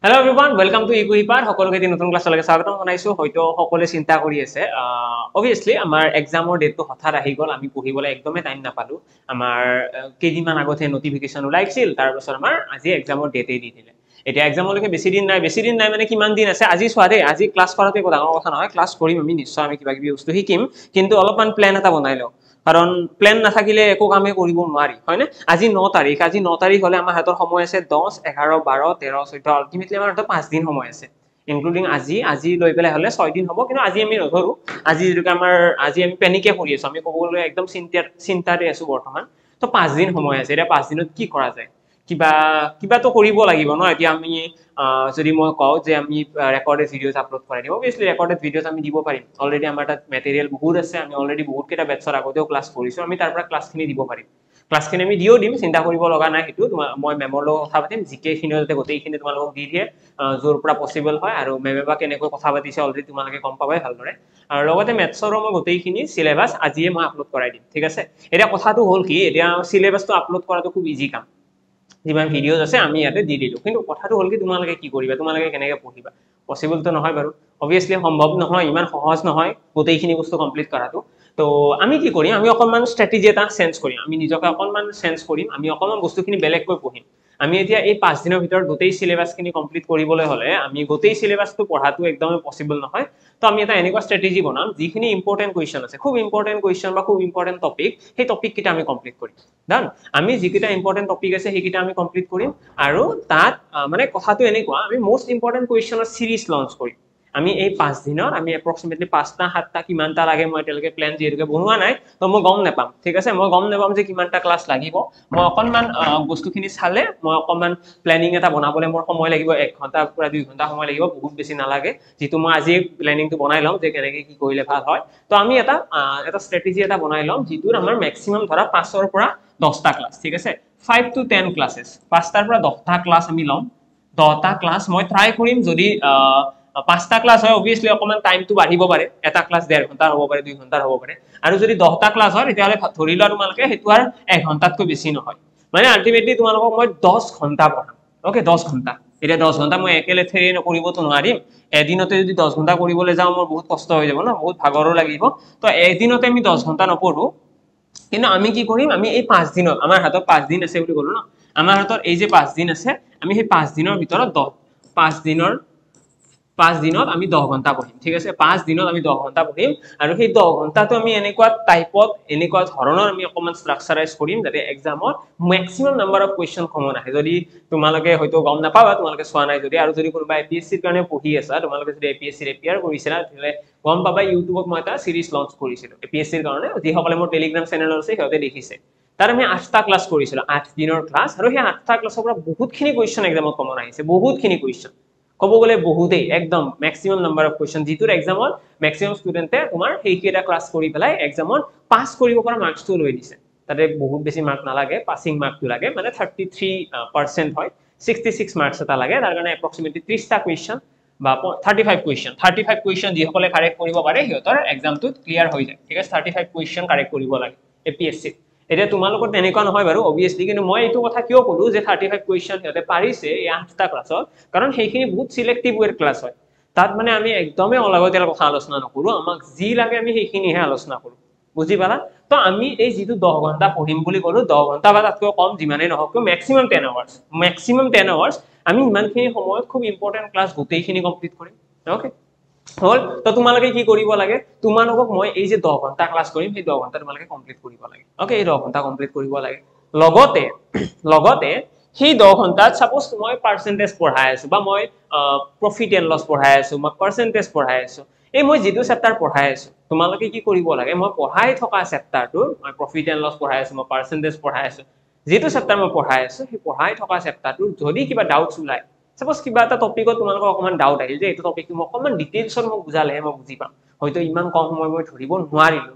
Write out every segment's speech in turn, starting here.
Hello everyone, welcome to Equipar. সকলোকে দিন নতুন ক্লাছলৈকে স্বাগতম জনাইছো। হয়তো সকলোৱে চিন্তা কৰি আছে obviously আমাৰ এক্সামৰ ডেটটো হঠাৎ আহি গ'ল, আমি পঢ়িবলৈ একদমে টাইম নাপালো। আমাৰ কেইদিনমান আগতে নটিফিকেশন ওলাইছিল, তাৰ পিছত আমাৰ আজি এক্সামৰ ডেটে দি দিলে। এতিয়া এক্সামলৈকে বেছি দিন নাই মানে কিমান দিন আছে আজি চোৱা দেই। আজি ক্লাছ কৰাটো একো ডাঙৰ কথা নহয়, ক্লাছ কৰিম আমি নিশ্চয়, আমি কিবা কিবি বস্তু শিকিম, কিন্তু অলপমান প্ল্যান এটা বনাই লওঁ, কাৰণ প্ল্যান নাথাকিলে একো কামে কৰিব নোৱাৰি, হয়নে? আজি 9 তাৰিখ হলে আমাৰ হাতৰ সময় আছে 10, 11, 12, 13, 14, আলটিমেটলি আমাৰ হাতত 5 দিন সময় আছে, ইনক্লুডিং আজি লৈ পেলাই হলে 6 দিন হ'ব, কিন্তু আজি আমি নধৰো। আজি যেনেকৈ আজি আমি পেনিকে কৰি আছো, আমি ক'ব গ'লে একদম চিন্তাতে আছো বৰ্তমান। তো 5 দিন সময় আছে, এতিয়া 5 দিনত কি কৰা যায়, কিবাটো কৰিব লাগিব ন। এতিয়া আমি যদি মই কওঁ যে আমি ৰেকৰ্ডেড ভিডিঅ'জ আপলোড কৰাই দিম, অবভিয়াছলি ৰেকৰ্ডেড ভিডিঅ'জ আমি দিব পাৰিম। অলৰেডি আমাৰ তাত মেটেৰিয়েল বহুত আছে, আমি অলৰেডি বহুত কেইটা বেটছৰ আগতেও ক্লাছ কৰিছো, আমি তাৰ পৰা ক্লাছখিনি দিব পাৰিম। ক্লাছখিনি আমি দিও দিম, চিন্তা কৰিব লগা নাই। সেইটো মই মেমৰ লগত কথা পাতিম, জিকেখিনি যাতে গোটেইখিনি তোমালোকক দি দিয়ে য'ৰ পৰা পচিবল হয়, আৰু মেমে বা কেনেকৈ কথা পাতিছে অলৰেডি তোমালোকে গম পাবাই ভালদৰে। আৰু লগতে মেথছৰো মই গোটেইখিনি চিলেবাছ আজিয়ে মই আপলোড কৰাই দিম, ঠিক আছে? এতিয়া কথাটো হ'ল কি, এতিয়া চিলেবাছটো আপলোড কৰাটো খুব ইজি কাম, যিমান ভিডিঅ'জ আছে আমি ইয়াতে দি দিলো, কিন্তু কথাটো হ'ল কি তোমালোকে কি কৰিবা, তোমালোকে কেনেকৈ পঢ়িবা? পচিবলটো নহয় বাৰু, অবভিয়াছলি সম্ভৱ নহয়, ইমান সহজ নহয় গোটেইখিনি বস্তু কমপ্লিট কৰাটো। তো আমি কি কৰিম, আমি অকণমান ষ্ট্ৰেটেজি এটা চেঞ্জ কৰিম, আমি নিজকে অকণমান চেঞ্জ কৰিম, আমি অকণমান বস্তুখিনি বেলেগকৈ পঢ়িম। আমি এতিয়া এই 5 দিনৰ ভিতৰত গোটেই চিলেবাছখিনি কমপ্লিট কৰিবলৈ হ'লে আমি গোটেই চিলেবাছটো পঢ়াটো একদমেই পচিবল নহয়। তো আমি এটা এনেকুৱা ষ্ট্ৰেটেজি বনাম, যিখিনি ইম্পৰ্টেণ্ট কুৱেশ্যন আছে, খুব ইম্পৰ্টেণ্ট কুৱেশ্যন বা খুব ইম্পৰ্টেণ্ট টপিক, সেই টপিককেইটা আমি কমপ্লিট কৰিম। ডান? আমি যিকেইটা ইম্পৰ্টেণ্ট টপিক আছে সেইকেইটা আমি কমপ্লিট কৰিম, আৰু তাত মানে কথাটো এনেকুৱা, আমি মোষ্ট ইম্পৰ্টেণ্ট কুৱেশ্যনৰ চিৰিজ লঞ্চ কৰিম। আমি এই 5 দিনত আমি এপ্ৰক্সিমেটলি 5টা 7টা কিমানটা লাগে, মই এতিয়ালৈকে প্লেন যিহেতুকে বনোৱা নাই, তো মই গম নাপাম, ঠিক আছে? মই গম নাপাম যে কিমানটা ক্লাছ লাগিব। মই অকণমান বস্তুখিনি চালে মই অকণমান প্লেনিং এটা বনাবলৈ মোৰ সময় লাগিব, 1 ঘণ্টা পৰা 2 ঘণ্টা সময় লাগিব, বহুত বেছি নালাগে, যিটো মই আজি প্লেনিংটো বনাই ল'ম যে কেনেকৈ কি কৰিলে ভাল হয়। তো আমি এটা ষ্ট্ৰেটেজি এটা বনাই ল'ম, যিটোত আমাৰ মেক্সিমাম ধৰা 5ৰ পৰা 10টা ক্লাছ, ঠিক আছে? 5 to 10 ক্লাছেছ, 5টাৰ পৰা 10টা ক্লাছ আমি ল'ম। 10টা ক্লাছ মই ট্ৰাই কৰিম, যদি 5টা ক্লাছ হয় অবভিয়াছলি অকণমান টাইমটো বাঢ়িব পাৰে, এটা ক্লাছ 1.5 ঘণ্টাৰ হ'ব পাৰে, 2 ঘণ্টাৰ হ'ব পাৰে। আৰু যদি 10টা ক্লাছ হয় তেতিয়াহ'লে ধৰি লোৱা তোমালোকে সেইটো আৰু 1 ঘণ্টাতকৈ বেছি নহয়, মানে আল্টিমেটলি তোমালোকক মই 10 ঘণ্টা পঢ়াম। অ'কে, 10 ঘণ্টা। এতিয়া 10 ঘণ্টা মই একেলেঠেৰি কৰিবতো নোৱাৰিম, এদিনতে যদি 10 ঘণ্টা কৰিবলৈ যাওঁ মোৰ বহুত কষ্ট হৈ যাব ন, বহুত ভাগৰো লাগিব। তো এদিনতে আমি 10 ঘণ্টা নপঢ়ো, কিন্তু আমি কি কৰিম, আমি এই 5 দিনত, আমাৰ হাতত 5 দিন আছে বুলি ক'লো ন, আমাৰ হাতত এই যে 5 দিন আছে, আমি সেই 5 দিনৰ ভিতৰত 5 দিনত আমি 10 ঘণ্টা পঢ়িম, ঠিক আছে? 5 দিনত আমি 10 ঘণ্টা পঢ়িম, আৰু সেই 10 ঘণ্টাটো আমি এনেকুৱা টাইপত, এনেকুৱা ধৰণৰ আমি অকণমান ষ্ট্ৰাকচাৰাইজ কৰিম যাতে এক্সামত maximum number of question common আহে। যদি তোমালোকে হয়তো গম নাপাবা, তোমালোকে চোৱা নাই যদি, আৰু যদি কোনোবা APSCৰ কাৰণে পঢ়ি আছা, তোমালোকে যদি APSCৰ এপিয়াৰ কৰিছিলা, তেতিয়াহ'লে গম পাবা ইউটিউবত মই এটা চিৰিজ লঞ্চ কৰিছিলো APSCৰ কাৰণে, যিসকলে মোৰ টেলিগ্ৰাম চেনেল আছে সিহঁতে দেখিছে। তাত আমি 8টা ক্লাছ কৰিছিলো, 8 দিনৰ ক্লাছ, আৰু সেই 8টা ক্লাছৰ পৰা বহুতখিনি কুৱেশ্যন এক্সামত কমন আহিছে, বহুতখিনি কুৱেশ্যন, ক'ব গ'লে বহুতেই, একদম মেক্সিমাম নাম্বাৰ অফ কুৱেশ্যন, যিটোৰ এক্সামত মেক্সিমাম ষ্টুডেণ্টে তোমাৰ সেইকেইটা ক্লাছ কৰি পেলাই এক্সামত পাছ কৰিব পৰা মাৰ্কছটো লৈ দিছে। তাতে বহুত বেছি মাৰ্ক নালাগে, পাছিং মাৰ্কটো লাগে, মানে 33% হয়, 66 মাৰ্কছ এটা লাগে, তাৰ কাৰণে এপ্ৰক্সিমেটলি 30টা কুৱেশ্যন বা 35 কুৱেশ্যন যিসকলে কাৰেক্ট কৰিব পাৰে সিহঁতৰ এক্সামটো ক্লিয়াৰ হৈ যায়, ঠিক আছে? 35 কুৱেশ্যন কাৰেক্ট কৰিব লাগে APSCত। এতিয়া তোমালোকৰ তেনেকুৱা নহয় বাৰু অবভিয়াছলি, কিন্তু মই এইটো কথা কিয় ক'লো যে 35 কুৱেশ্যন সিহঁতে পাৰিছে এই 8টা ক্লাছত, কাৰণ সেইখিনি বহুত চিলেক্টিভ ৱেৰ ক্লাছ হয়। তাত মানে আমি একদমেই অলাগতিয়াল কথা আলোচনা নকৰো, আমাক যি লাগে আমি সেইখিনিহে আলোচনা কৰো, বুজি পালা? তো আমি এই যিটো 10 ঘণ্টা পঢ়িম বুলি ক'লো, 10 ঘণ্টা বা তাতকৈ কম যিমানেই নহওক, মেক্সিমাম 10 আৱাৰ্ছ আমি ইমানখিনি সময়ত খুব ইম্পৰ্টেণ্ট ক্লাছ গোটেইখিনি কমপ্লিট কৰিম। অ'কে, হ'ল? তো তোমালোকে কি কৰিব লাগে, তোমালোকক মই এই যে 10 ঘণ্টা ক্লাছ কৰিম, সেই 10 ঘণ্টা তোমালোকে কমপ্লিট কৰিব লাগে। অ'কে, এই 10 ঘণ্টা কমপ্লিট কৰিব লাগে। লগতে সেই 10 ঘণ্টাত ছাপোজ মই পাৰ্চেণ্টেজ পঢ়াই আছো, বা মই প্ৰফিট এণ্ড লছ পঢ়াই আছো, মই পাৰ্চেণ্টেজ পঢ়াই আছো, এই মই যিটো চেপ্টাৰ পঢ়াই আছো, তোমালোকে কি কৰিব লাগে, মই পঢ়াই থকা চেপ্টাৰটো, মই প্ৰফিট এণ্ড লছ পঢ়াই আছো, মই পাৰ্চেণ্টেজ পঢ়াই আছো, যিটো চেপ্টাৰ মই পঢ়াই আছো, সেই পঢ়াই থকা চেপ্টাৰটো যদি কিবা ডাউটছ ওলাই, ছাপোজ কিবা এটা টপিকত তোমালোকৰ অকণমান ডাউট আহিল যে এইটো টপিকটো মই অকণমান ডিটেইলছত মোক বুজালেহে মই বুজি পাম, হয়তো ইমান কম সময় মই ধৰিব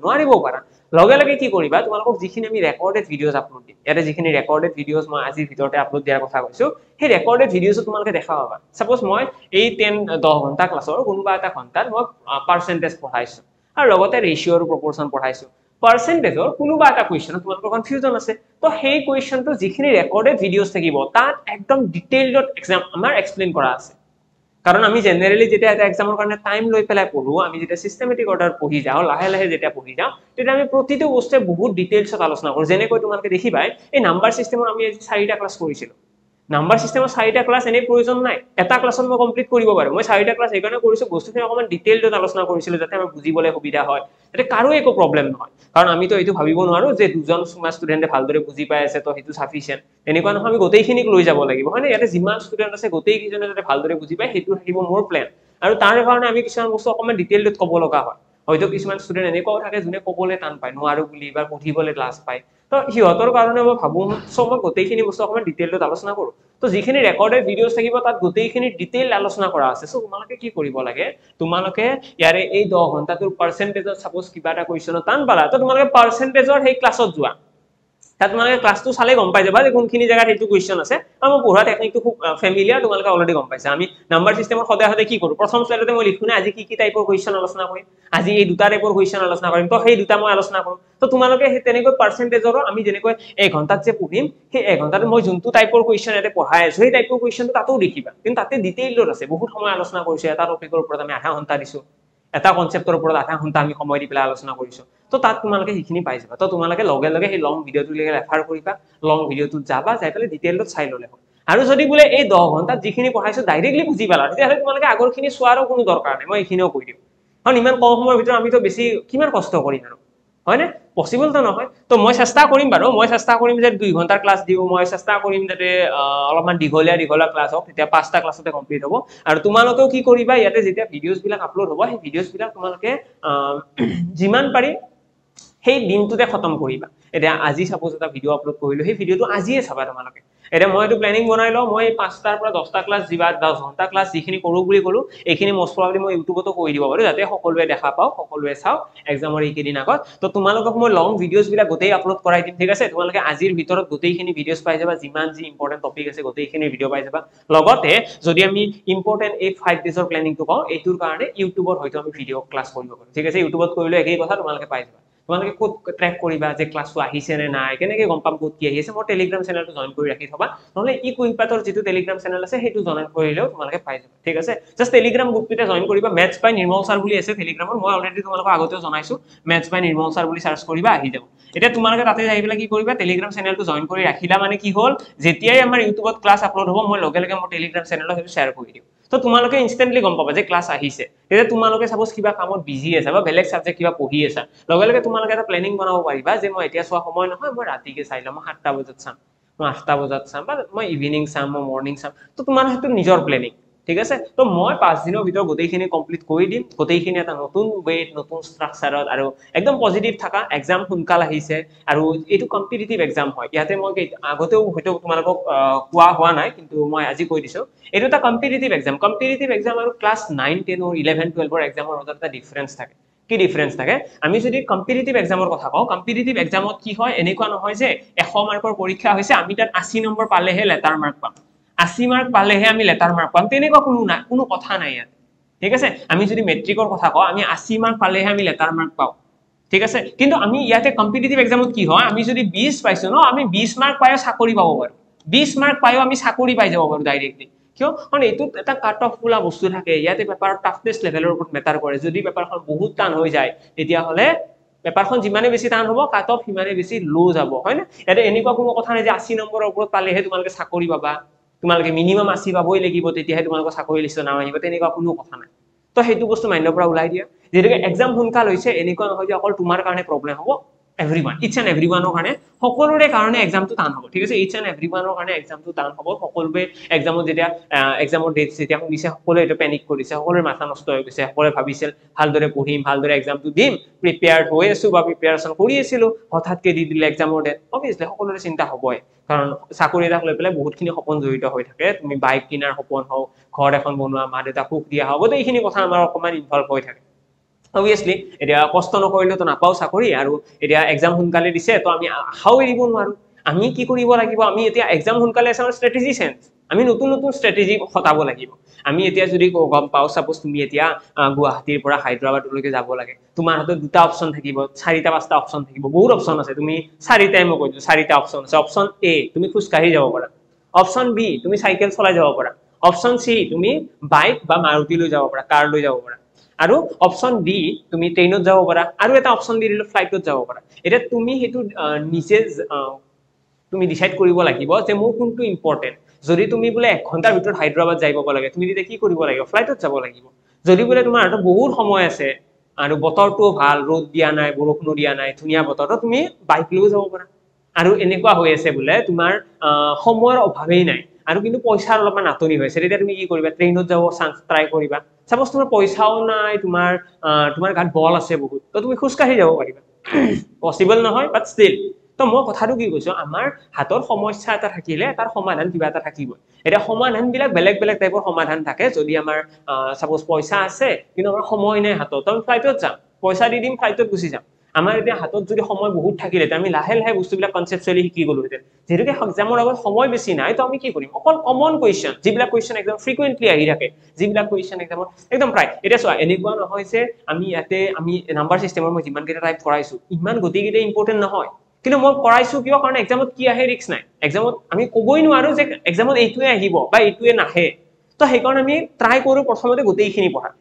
নোৱাৰিবও পাৰা, লগে লগে কি কৰিবা, তোমালোকক যিখিনি আমি ৰেকৰ্ডেড ভিডিঅ'জ আপলোড দিম, ইয়াতে যিখিনি ৰেকৰ্ডেড ভিডিঅ'জ মই আজিৰ ভিতৰতে আপলোড দিয়াৰ কথা কৈছো, সেই ৰেকৰ্ডেড ভিডিঅ'জো তোমালোকে দেখা পাবা। ছাপোজ মই এই 10 ঘণ্টা ক্লাছৰ কোনোবা এটা ঘণ্টাত মই পাৰ্চেণ্টেজ পঢ়াইছো, আৰু লগতে ৰেচিঅ' আৰু প্ৰপৰ্চন পঢ়াইছো, পাৰ্চেন্টেজৰ কোনোবা এটা কুৱেশ্যন তোমালোকৰ কনফিউজন আছে তো সেই কুৱেশ্যনটো যিখিনি ৰেকৰ্ডেড ভিডিঅ'ছ থাকিব তাত একদম ডিটেইলড এক্সাম আমাৰ এক্সপ্লেইন কৰা আছে কাৰণ আমি জেনাৰেলি যেতিয়া এটা এক্সামৰ কাৰণে টাইম লৈ পেলাই পঢ়ো আমি যেতিয়া সিস্টেমেটিক অৰ্ডাৰ পঢ়ি যাওঁ লাহে লাহে যেতিয়া পঢ়ি যাওঁ তেতিয়া আমি প্ৰতিটো বস্তুৱে বহুত ডিটেইলছত আলোচনা কৰোঁ যেনেকৈ তোমালোকে দেখিবাই এই নাম্বাৰ সিস্টেমৰ আমি আজি 4টা ক্লাছ কৰিছিলো নাম্বাৰ সিস্টেমৰ 4টা ক্লাছ এনে প্ৰয়োজন নাই এটা ক্লাছত মই কমপ্লিট কৰিব পাৰো মই 4টা ক্লাছ এইকাৰণে কৰিছো বস্তুখিনি অকমান ডিটেইলড আলোচনা কৰিছিলো যাতে আমি বুজিবলৈ সুবিধা হয় যাতে কাৰো একো প্ৰবলেম নহয় কাৰণ আমি তো এইটো ভাবিব নোৱাৰো যে দুজন ষ্টুডেণ্টে ভালদৰে বুজি পাই আছে তো সেইটো সাফিচিয়েন্ট এনেকুৱা নহয় আমি গোটেইখিনিক লৈ যাব লাগিব হয়নে ইয়াতে যিমান ষ্টুডেণ্ট আছে গোটেইকেইজনে যাতে ভালদৰে বুজি পায় সেইটো থাকিব মোৰ প্লেন আৰু তাৰ কাৰণে আমি কিছুমান বস্তু অকমান ডিটেইলড ক'ব লগা হয় হয়তো কিছুমান ষ্টুডেণ্ট এনেকুৱাও থাকে যোনে ক'বলৈ টান পায় নোৱাৰো বুলি বা পঢ়িবলৈ লাজ পায় তো সিহঁতৰ কাৰণে মই ভাবো সব মই গোটেইখিনি বস্তু অকমান ডিটেইলড আলোচনা কৰো তো যিখিনি ৰেকৰ্ডেড ভিডিঅ'ছ থাকিব তাত গোটেইখিনি ডিটেইল আলোচনা কৰা আছে সো তোমালোকে কি কৰিব লাগে তোমালোকে ইয়াৰে এই 10 ঘণ্টাটোৰ পাৰ্চেন্টেজত সাপোজ কিবা এটা কুৱেশ্যন টান পালা তো তোমালোকে পাৰ্চেন্টেজৰ সেই ক্লাছত যোৱা তাত তোমালোকে ক্লাছটো চালে গম পাই যাবা যে কোনখিনি জায়গাত এইটো কুৱেশ্যন আছে আৰু মই পঢ়া টেকনিকটো খুব ফেমিলিয়াৰ তোমালোকে অলৰেডি গম পাইছা আমি নাম্বাৰ সিস্টেমৰ সদায় সদায় কি কৰো প্ৰথম স্লাইডতে মই লিখো না আজি কি টাইপৰ কুৱেশ্যন আলোচনা কৰিম আজি এই দুটা টাইপৰ কুৱেশ্যন আলোচনা কৰিম তো সেই দুটা মই আলোচনা কৰো তো তোমালোকে সেই তেনেকৈ পাৰ্চেন্টেজৰ আমি যেনেকৈ 1 ঘণ্টাত যে পঢ়িম সেই 1 ঘণ্টাত মই যোনটো টাইপৰ কুৱেশ্যন এতে পঢ়াই আছো সেই টাইপৰ কুৱেশ্যনটো তাতেও দেখিবা কিন্তু তাতে ডিটেইলড আছে বহুত সময় আলোচনা কৰিছো এটা টপিকৰ ওপৰত আমি আধা ঘণ্টা দিছো এটা কনসেপ্টৰ ওপৰত আধা ঘণ্টা আমি সময় দি পেলাই আলোচনা কৰিছো তো তাত তোমালোকে সেইখিনি পাই যাবা তো তোমালোকে লগে লগে সেই লং ভিডিঅ'টো ৰেফাৰ কৰিবা লং ভিডিঅ'টো যাবা যাই পেলাই ডিটেইলড চাই ললে হ'ল আৰু যদি বোলে এই 10 ঘণ্টাত যিখিনি পঢ়াইছো ডাইৰেক্টলি বুজি পালা তেতিয়াহ'লে তোমালোকে আগৰখিনি চোৱাৰো কোনো দৰকাৰ নাই মই এইখিনিও কৈ দিম কাৰণ ইমান কম সময়ৰ ভিতৰত আমিতো বেছি কিমান কষ্ট কৰিম আৰু হয়নে পসিবল তো নহয় তো মই চেষ্টা কৰিম বাৰু মই চেষ্টা কৰিম যে 2 ঘণ্টাৰ ক্লাছ দিও মই চেষ্টা কৰিম যাতে অলপমান দীঘলীয়া ক্লাছ হওক তেতিয়া 5টা ক্লাছতে কমপ্লিট হ'ব আৰু তোমালোকেও কি কৰিবা ইয়াতে যেতিয়া ভিডিঅ'ছ বিলাক আপলোড হ'ব সেই ভিডিঅ'ছ বিলাক তোমালোকে যিমান পাৰি সেই দিনটোতে খতম কৰিবা এতিয়া আজি সাপোজ এটা ভিডিঅ' আপলোড কৰিলো সেই ভিডিঅ'টো আজিয়ে চাবা তোমালোকে এতিয়া মই এইটো প্লেনিং বনাই লওঁ মই 5টাৰ পৰা 10টা ক্লাছ দিবা 10 ঘণ্টা ক্লাছ যিখিনি কৰো বুলি কলো এইখিনি মোষ্ট প্ৰবাবলি মই ইউটিউবতো কৈ দিব পাৰো যাতে সকলোৱে দেখা পাও সকলোৱে চাও এক্সামৰ এইকেইদিন আগত তো তোমালোকক মই লং ভিডিঅ'ছ বিলাক গোটেই আপলোড কৰাই দিম ঠিক আছে তোমালোকে আজিৰ ভিতৰত গোটেইখিনি ভিডিঅ'ছ পাই যাবা যিমান যি ইম্পৰ্টেন্ট টপিক আছে গোটেইখিনি ভিডিঅ' পাই যাবা লগতে যদি আমি ইম্পৰ্টেন্ট এই 5 ডেজৰ প্লেনিংটো কওঁ এইটোৰ কাৰণে ইউটিউবত হয়তো আমি ভিডিঅ' ক্লাছ কৰিব পাৰো ঠিক আছে ইউটিউবত কৰিলে একেই কথা তোমালোকে পাই যাবা তোমালোকে কোড ট্ৰেক কৰিবা যে ক্লাছটো আহিছে নে নাই কেনেকৈ গম পাম কোড কি আহি আছে মই টেলিগ্ৰাম চেনেলটো জয়েন কৰি ৰাখি থবা নহলে ই কুইনপাতৰ যেটো টেলিগ্ৰাম চেনেল আছে সেইটো জয়েন কৰিলেও তোমালোকে পাই যাবা ঠিক আছে জাস্ট টেলিগ্ৰাম গ্ৰুপটোতে জয়েন কৰিবা মেথছ বাই নিৰ্মল স্যাৰ বুলি আছে টেলিগ্ৰামৰ মই অলৰেডি তোমালোকক আগতেও জনাইছো মেথছ বাই নিৰ্মল স্যাৰ বুলি সাৰ্চ কৰিবা আহি যাব এটা তোমালোকে তাতে যাই পেলাই কি কৰিবা টেলিগ্ৰাম চেনেলটো জয়েন কৰি ৰাখিলা মানে কি হ'ল যেতিয়াই আমাৰ ইউটিউবত ক্লাছ আপলোড হ'ব মই লগে লগে মোৰ টেলিগ্ৰাম চেনেলত সেইটো শ্বেয়াৰ কৰি দিম তো তোমালোকে ইনষ্টেন্টলি গম পাবা যে ক্লাছ আহিছে তেতিয়া তোমালোকে সাপোজ কিবা কামত বিজি আছে বা বেলেগ সাবজেক্ট কিবা পঢ়ি আছে লগে লগে তোমালোকে এটা প্লেনিং বনাব পাৰিবা যে মই এতিয়া চোৱা সময় নহয় মই ৰাতিকে চাই লম 7টা বজাত চাম মই 8টা বজাত চাম বা মই ইভিনিং চাম মই মৰ্নিং চাম তো তোমাৰ সেইটো নিজৰ প্লেনিং ঠিক আছে তো মই 5 দিনৰ ভিতৰত গোটেইখিনি কমপ্লিট কৰি দিম গোটেইখিনি এটা নতুন ৱেট নতুন ষ্ট্ৰাকচাৰত আৰু একদম পজিটিভ থাকা এক্সাম সোনকাল আহিছে আৰু এইটো কম্পিটিটিভ এক্সাম হয় ইয়াতে মই আগতেও হয়তো তোমালোকক কোৱা হোৱা নাই কিন্তু মই আজি কৈ দিছো এইটো এটা কম্পিটিটিভ এক্সাম আৰু ক্লাছ 9 10 or 11 12 ৰ এক্সামৰ মাজত এটা ডিফাৰেন্স থাকে কি ডিফাৰেন্স থাকে আমি যদি কম্পিটিটিভ এক্সামৰ কথা কওঁ কম্পিটিটিভ এক্সামত কি হয় এনেকুৱা নহয় যে 100 মাৰ্কৰ পৰীক্ষা হৈছে আমি তাত 80 নম্বৰ পালেহে লেটাৰ মাৰ্ক পাম 80 মাৰ্ক পালেহে আমি লেটাৰ মাৰ্ক পাম তেনেকুৱা কোনো কথা নাই ইয়াত ঠিক আছে আমি যদি মেট্ৰিকৰ কথা কওঁ আমি 80 মাৰ্ক পালেহে আমি লেটাৰ মাৰ্ক পাও ঠিক আছে কিন্তু আমি ইয়াতে কম্পিটিটিভ এক্সামত কি হয় আমি যদি 20 পাইছো ন আমি 20 মাৰ্ক পায়ো চাকৰি পাব পাৰো 20 মাৰ্ক পায়ো আমি চাকৰি পাই যাব পাৰো ডাইৰেক্টলি কিয় কাৰণ এইটো এটা কাট অফ ফুলা বস্তু থাকে ইয়াতে পেপাৰৰ টাফনেস লেভেলৰ ওপৰত মেটাৰ কৰে যদি পেপাৰখন বহুত টান হৈ যায় তেতিয়া হলে পেপাৰখন যিমানে বেছি টান হ'ব কাট অফ সিমানে বেছি লো যাব হয় না ইয়াতে এনেকুৱা কোনো কথা নাই যে 80 নম্বৰৰ ওপৰত পালেহে তোমালোকে চাকৰি পাবা তোমালোকে মিনিমাম 80 পাবই লাগিব তেতিয়াহে তোমালোকৰ চাকৰি লিষ্টত নাম আহিব তেনেকুৱা কোনো কথা নাই তো সেইটো বস্তু মাইণ্ডৰ পৰা ওলাই দিয়া যেনেকৈ এক্সাম সোনকাল হৈছে এনেকুৱা নহয় যে অকল তোমাৰ কাৰণে প্ৰবলেম হ'ব everyone each and everyone কাৰণে সকলোৰে কাৰণে এক্সামটো টান হ'ব ঠিক আছে each and everyone কাৰণে এক্সামটো টান হ'ব সকলোৱে এক্সামত যেতিয়া এক্সামৰ ডেট যেতিয়া শুনিছে সকলোৱে এটা পেনিক কৰিছে সকলোৰে মাথা নষ্ট হৈ গৈছে সকলোৱে ভাবিছিল ভালদৰে পঢ়িম ভালদৰে এক্সামটো দিম প্ৰিপেয়াৰ্ড হৈ আছো বা প্ৰিপেয়াৰেশ্যন কৰি আছিলো হঠাৎকে দি দিলে এক্সামৰ ডেট অবভিয়াছলি সকলোৰে চিন্তা হ'বই কাৰণ চাকৰি এটা লৈ পেলাই বহুতখিনি সপোন জড়িত হৈ থাকে তুমি বাইক কিনাৰ সপোন হওক ঘৰ এখন বনোৱা মা দেউতা সুখ দিয়া হ'ব এইখিনি কথা আমাৰ অকমান ইনভলভ হৈ থাকে obviously এতিয়া কষ্ট নকৰিলে তো নাপাও চাকৰি আৰু এতিয়া এক্সাম সোনকালে দিছে তো আমি আশাও এৰিব নোৱাৰো আমি কি কৰিব লাগিব আমি এতিয়া এক্সাম সোনকালে আছে আমাৰ ষ্ট্ৰেটেজি চেঞ্জ আমি নতুন নতুন ষ্ট্ৰেটেজি খটাব লাগিব আমি এতিয়া যদি গম পাও সাপোজ তুমি এতিয়া গুৱাহাটীৰ পৰা হায়দৰাবাদলৈকে যাব লাগে তোমাৰ হাতত দুটা অপচন থাকিব চাৰিটা পাঁচটা অপচন থাকিব বহুত অপচন আছে তুমি চাৰিটাই মই কৈছো চাৰিটা অপচন আছে অপচন এ তুমি খোজকাঢ়ি যাব পাৰা অপচন বি তুমি সাইকেল চলাই যাব পাৰা অপচন সি তুমি বাইক বা মাৰুতি লৈ যাব পাৰা কাৰ লৈ যাব পাৰা আৰু অপচন ডি তুমি ট্ৰেইনত যাব পাৰা আৰু এটা অপচন দি দিলে ফ্লাইটত যাব পাৰা এটা তুমি হেতু নিজে তুমি ডিসাইড কৰিব লাগিব যে মোৰ কোনটো ইম্পৰ্টেন্ট যদি তুমি বোলে 1 ঘন্টাৰ ভিতৰত হায়দৰাবাদ যাইব লাগে তুমি তেতিয়া কি কৰিব লাগিব ফ্লাইটত যাব লাগিব যদি বোলে তোমাৰ হাতত বহুত সময় আছে আৰু বতৰটো ভাল ৰ'দ দিয়া নাই বৰষুণ দিয়া নাই ধুনীয়া বতৰত তুমি বাইক লৈ যাব পাৰা আৰু এনেকুৱা হৈ আছে বোলে তোমাৰ সময়ৰ অভাৱেই নাই আৰু কিন্তু পইচাৰ অলপমান নাটনি হৈছে তেতিয়া তুমি কি কৰিবা ট্ৰেইনত যাব চান্স ট্ৰাই কৰিবা সাপোজ তোমাৰ পইচাও নাই তোমাৰ গাত বল আছে বহুত তো তুমি খোজকাঢ়ি যাব পাৰিবা পসিবল নহয় বাট ষ্টিল তো মই কথাটো কি কৈছো আমাৰ হাতৰ সমস্যা এটা থাকিলে তাৰ সমাধান কিবা এটা থাকিব এটা সমাধান বিলাক বেলেগ বেলেগ টাইপৰ সমাধান থাকে যদি আমাৰ সাপোজ পইচা আছে কিন্তু আমাৰ সময় নাই হাতত তো ফ্লাইটত যাম পইচা দি দিম ফ্লাইটত গুচি যাম আমাৰ এতিয়া হাতত যদি সময় বহুত থাকিলে আমি লাহে লাহে বস্তুবিলাক কনসেপচুয়ালি শিকি গলো হেতেন যেহেতু এক্সামৰ আগত সময় বেছি নাই তো আমি কি কৰিম অকল কমন কোৱেশ্চন যিবিলাক কোৱেশ্চন একদম ফ্ৰিকুৱেন্টলি আহি থাকে যিবিলাক কোৱেশ্চন এক্সামত একদম প্ৰায় এটা চোৱা এনেকুৱা নহয় যে আমি ইয়াতে আমি নাম্বাৰ সিস্টেমৰ মই যিমান কেইটা টাইপ কৰাইছো ইমান গতিকেইটা ইম্পৰ্টেন্ট নহয় কিন্তু মই কৰাইছো কিয় কাৰণ এক্সামত কি আহে ৰিস্ক নাই এক্সামত আমি কবই নোৱাৰো যে এক্সামত এইটোৱে আহিব বা এইটোৱে নাহে তো সেইকাৰণে আমি ট্ৰাই কৰো প্ৰথমতে গোটেইখিনি পঢ়া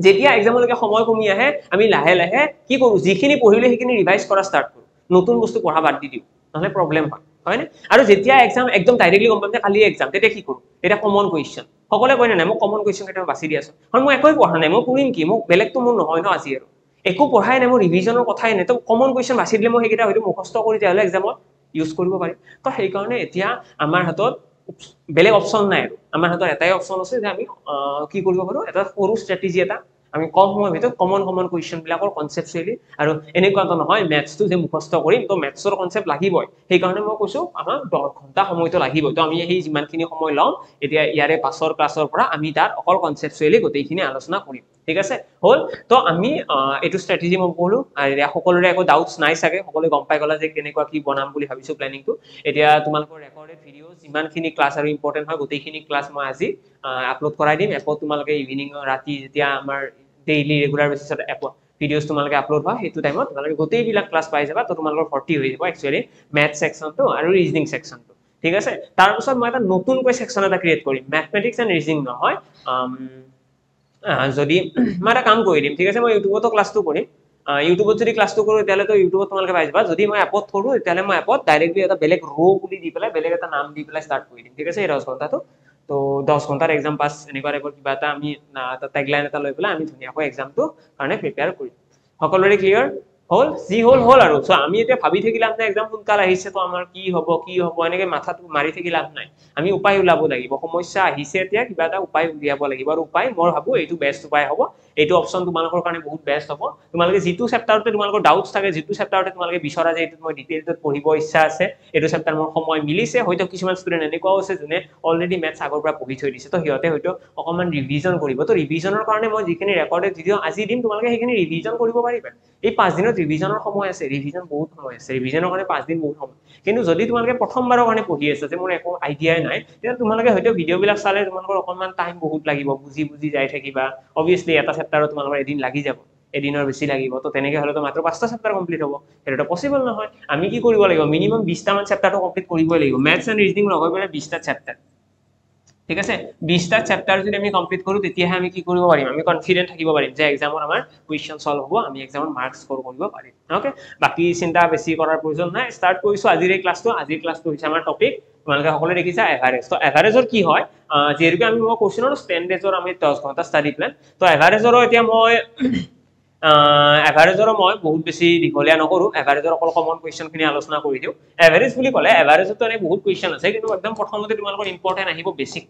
যেতিয়া এক্সামলৈকে সময় কমি আহে আমি লাহে লাহে কি কৰো যিখিনি পঢ়িলে সেইখিনি ৰিভাইজ কৰা ষ্টাৰ্ট কৰো নতুন বস্তু পঢ়া বাদ দি দিও নহলে প্ৰবলেম হয় হয়নে আৰু যেতিয়া এক্সাম একদম ডাইৰেক্টলি গম পাম যে কালি এক্সাম তেতিয়া কি কৰো এটা কমন কোৱেশ্চন সকলে কয় না মই কমন কোৱেশ্চন কেইটা বাছি দি আছো কাৰণ মই একোই পঢ়া নাই মই কৰিম কি মোক বেলেগটো মোৰ নহয় ন আজি আৰু একো পঢ়াই নাই মই ৰিভিজনৰ কথাই নাই তো কমন কোৱেশ্চন বাছি দিলে মই সেইকেইটা হয়তো মুখস্থ কৰি তেতিয়াহ'লে এক্সামত ইউজ কৰিব পাৰিম তো সেইকাৰণে এতিয়া আমাৰ হাতত বেলেগ অপচন নাই আৰু আমাৰ হাতত এটাই অপচন আছে যে আমি কি কৰিব পাৰো এটা সৰু ষ্ট্ৰেটেজি এটা আমি কম সময়ৰ ভিতৰত কমন কোৱেশ্চন বিলাকৰ কনসেপচুয়ালি আৰু এনেকুৱাটো নহয় ম্যাথছটো যে মুখস্থ কৰিম তো ম্যাথছৰ কনসেপ্ট লাগিবই সেইকাৰণে মই কৈছো আমাক 10 ঘণ্টা সময়টো লাগিবই তো আমি এই যিমানখিনি সময় লম এতিয়া ইয়াৰে পাছৰ ক্লাছৰ পৰা আমি তাত অকল কনসেপচুয়ালি গোটেইখিনি আলোচনা কৰিম ঠিক আছে হল তো আমি এটো ষ্ট্ৰেটেজি মই কলো আৰু সকলোৰে একো ডাউটছ নাই সাগে সকলোৱে গম পাই গলা যে কেনেকুৱা কি বনাম বুলি ভাবিছো প্ল্যানিংটো এতিয়া তোমালোকৰ ৰেকৰ্ডেড ভিডিওস যিমানখিনি ক্লাছ আৰু ইম্পৰ্টেন্ট হয় গোটেইখিনি ক্লাছ মই আজি আপলোড কৰাই দিম এপত তোমালোকে ইভিনিং ৰাতি যেতিয়া আমাৰ ডেইলি ৰেগুলাৰ বেসিছত এপ ভিডিওস তোমালোকে আপলোড হয় হেতু টাইমত তোমালোকে গোটেইবিলাক ক্লাছ পাই যাবা তো তোমালোকৰ ভৰ্তি হৈ যাব একচুয়ালি ম্যাথ সেকশনটো আৰু ৰিজনিং সেকশনটো ঠিক আছে তাৰ পিছত মই এটা নতুনকৈ সেকশন এটা ক্ৰিয়েট কৰিম ম্যাথমেটিক্স এন্ড ৰিজনিং নহয় যদি মই এটা কাম কৰি দিম ঠিক আছে মই ইউটিউবতো ক্লাছটো কৰিম ইউটিউবত যদি ক্লাছটো কৰো তেতিয়ালে তো ইউটিউবত তোমালোকে পাই যাবা যদি মই এপত কৰো তেতিয়ালে মই এপত ডাইৰেক্টলি এটা বেলেগ ৰো বুলি দি পেলাই বেলেগ এটা নাম দি পেলাই স্টাৰ্ট কৰি দিম ঠিক আছে এই 10 ঘণ্টাটো তো 10 ঘণ্টাৰ এক্সাম পাস এনেকুৱা টাইপৰ কিবা এটা আমি ট্যাগলাইন এটা লৈ পেলাই আমি ধুনীয়াকৈ এক্সামটো কাৰণে প্ৰিপেয়াৰ কৰিম সকলোৰে ক্লিয়াৰ হল যি হল আৰু সো আমি এতিয়া ভাবি থাকিলে আপনি এক্সাম সোনকালে আহিছে তো আমাৰ কি হ'ব এনেকে মাথাটো মাৰি থাকিলে লাভ নাই আমি উপায় উলাব লাগিব সমস্যা আহিছে এতিয়া কিবা এটা উপায় উলিয়াব লাগিব আৰু উপায় মই ভাবো এইটো বেষ্ট উপায় হ'ব এইটো অপচন তোমালোকৰ কাৰণে বহুত বেষ্ট হ'ব তোমালোকে যেটো চেপ্টাৰতে তোমালোকৰ ডাউটছ থাকে যেটো চেপ্টাৰতে তোমালোকে বিচৰা যে এইটো মই ডিটেইলছত পঢ়িব ইচ্ছা আছে এইটো চেপ্টাৰ মোৰ সময় মিলিছে হয়তো কিছুমান ষ্টুডেন্ট এনেকুৱাও আছে যোনে অলৰেডি ম্যাথছ আগৰ পৰা পঢ়ি থৈ দিছে তো সিহঁতে হয়তো অকমান ৰিভিজন কৰিব তো ৰিভিজনৰ কাৰণে মই যিখিনি ৰেকৰ্ডেড ভিডিও আজি দিম তোমালোকে সেইখিনি ৰিভিজন কৰিব পাৰিবা এই 5 দিনত ৰিভিজনৰ সময় আছে ৰিভিজন বহুত সময় আছে ৰিভিজনৰ কাৰণে 5 দিন বহুত সময় কিন্তু যদি তোমালোকে প্ৰথমবাৰৰ কাৰণে পঢ়ি আছে যে মোৰ একো আইডিয়াই নাই তেতিয়া তোমালোকে হয়তো ভিডিওবিলাক চালে তোমালোকৰ অকমান টাইম বহুত লাগিব বুজি যাই থাকিবা অবিয়াসলি এটা চেপ্টাৰত তোমালোকৰ এদিন লাগি যাব এদিনৰ বেছি লাগিব তো তেনেকে হলে তো মাত্ৰ 5টা চেপ্টাৰ কমপ্লিট হ'ব এটা পসিবল নহয় আমি কি কৰিব লাগিব মিনিমাম 20টা মান চেপ্টাৰটো কমপ্লিট কৰিবই লাগিব ম্যাথছ এন্ড ৰিজনিং লগাই পেলাই 20টা চেপ্টাৰ ঠিক আছে 20টা চেপ্টাৰ যদি আমি কমপ্লিট কৰো তেতিয়াহে আমি কি কৰিব পাৰিম আমি কনফিডেন্ট থাকিব পাৰিম যে এক্সামত আমাৰ কোৱেশ্চন সলভ হ'ব আমি এক্সামত মাৰ্কস স্কোৰ কৰিব পাৰিম ওকে বাকি চিন্তা বেছি কৰাৰ প্ৰয়োজন নাই স্টাৰ্ট কৰিছো আজিৰ এই ক্লাছটো হৈছে আমাৰ টপিক তোমালোকে সকলোৱে দেখিছা এভাৰেজ তো এভাৰেজৰ কি হয় যেহেতু আমি মই কোৱেশ্চনৰ স্ট্যান্ডাৰ্ডৰ আমি 10 ঘণ্টা ষ্টাডি প্ল্যান তো এভাৰেজৰ এতিয়া মই এভাৰেজৰ মই বহুত বেছি দীঘলীয়া নকৰো এভাৰেজৰ অকল কমন কোৱেশ্চনখিনি আলোচনা কৰি দিও এভাৰেজ বুলি ক'লে এভাৰেজতো এনে বহুত কোৱেশ্চন আছে কিন্তু একদম প্ৰথমতে তোমালোকৰ ইম্পৰ্টেন্ট আহিব বেসিক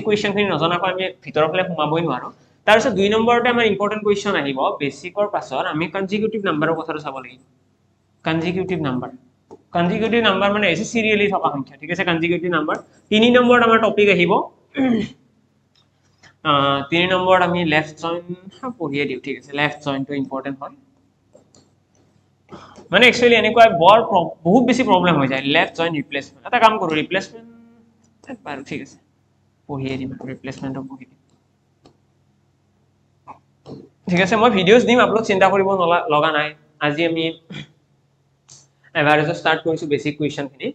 কোৱেশ্চনখিনি নজনাকৈ আমি ভিতৰৰ ফালে সোমাবই নোৱাৰো তাৰ পিছত 2 নম্বৰতে আমাৰ ইম্পৰ্টেন্ট কোৱেশ্চন আহিব বেসিকৰ পাছত আমি কনজিকিউটিভ নাম্বাৰৰ কথাটো চাব লাগিব কনজিকিউটিভ নাম্বাৰ মানে এসে সিৰিয়ালি থকা সংখ্যা ঠিক আছে কনজিকিউটিভ নাম্বাৰ 3 নম্বৰত আমাৰ টপিক আহিব 3 নম্বৰত আমি লেফট জয়েন পঢ়িয়ে দিও ঠিক আছে লেফট জয়েনটো ইম্পৰ্টেন্ট হয় মানে একচুয়ালি এনেকুৱা বহুত বেছি প্ৰবলেম হৈ যায় লেফট জয়েন ৰিপ্লেসমেন্ট এটা কাম কৰো ৰিপ্লেসমেন্ট বাৰু ঠিক আছে পঢ়িয়ে দিম ৰিপ্লেচমেন্টৰ পঢ়ি দিম ঠিক আছে মই ভিডিওস দিম আপোনাক চিন্তা কৰিব লগা নাই আজি আমি এভাৰেজ স্টাৰ্ট কৰিছো বেসিক কুৱেশ্চন খিনি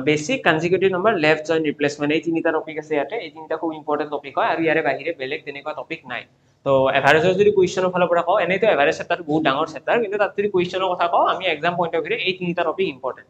basic consecutive number left joint replacement এই তিনিটা টপিক আছে ইয়াতে এই তিনিটা খুব ইম্পৰ্টেন্ট টপিক হয় আৰু ইয়াৰে বাহিৰে বেলেগ তেনেকুৱা টপিক নাই তো এভাৰেজৰ যদি কুৱেশ্চনৰ ফালৰ পৰা কওঁ এনেতো এভাৰেজ চেপ্টাৰটো বহুত ডাঙৰ চেপ্টাৰ কিন্তু তাত যদি কুৱেশ্চনৰ কথা কওঁ আমি এক্সাম পইণ্ট অফ ভিউৰে এই তিনিটা টপিক ইম্পৰ্টেন্ট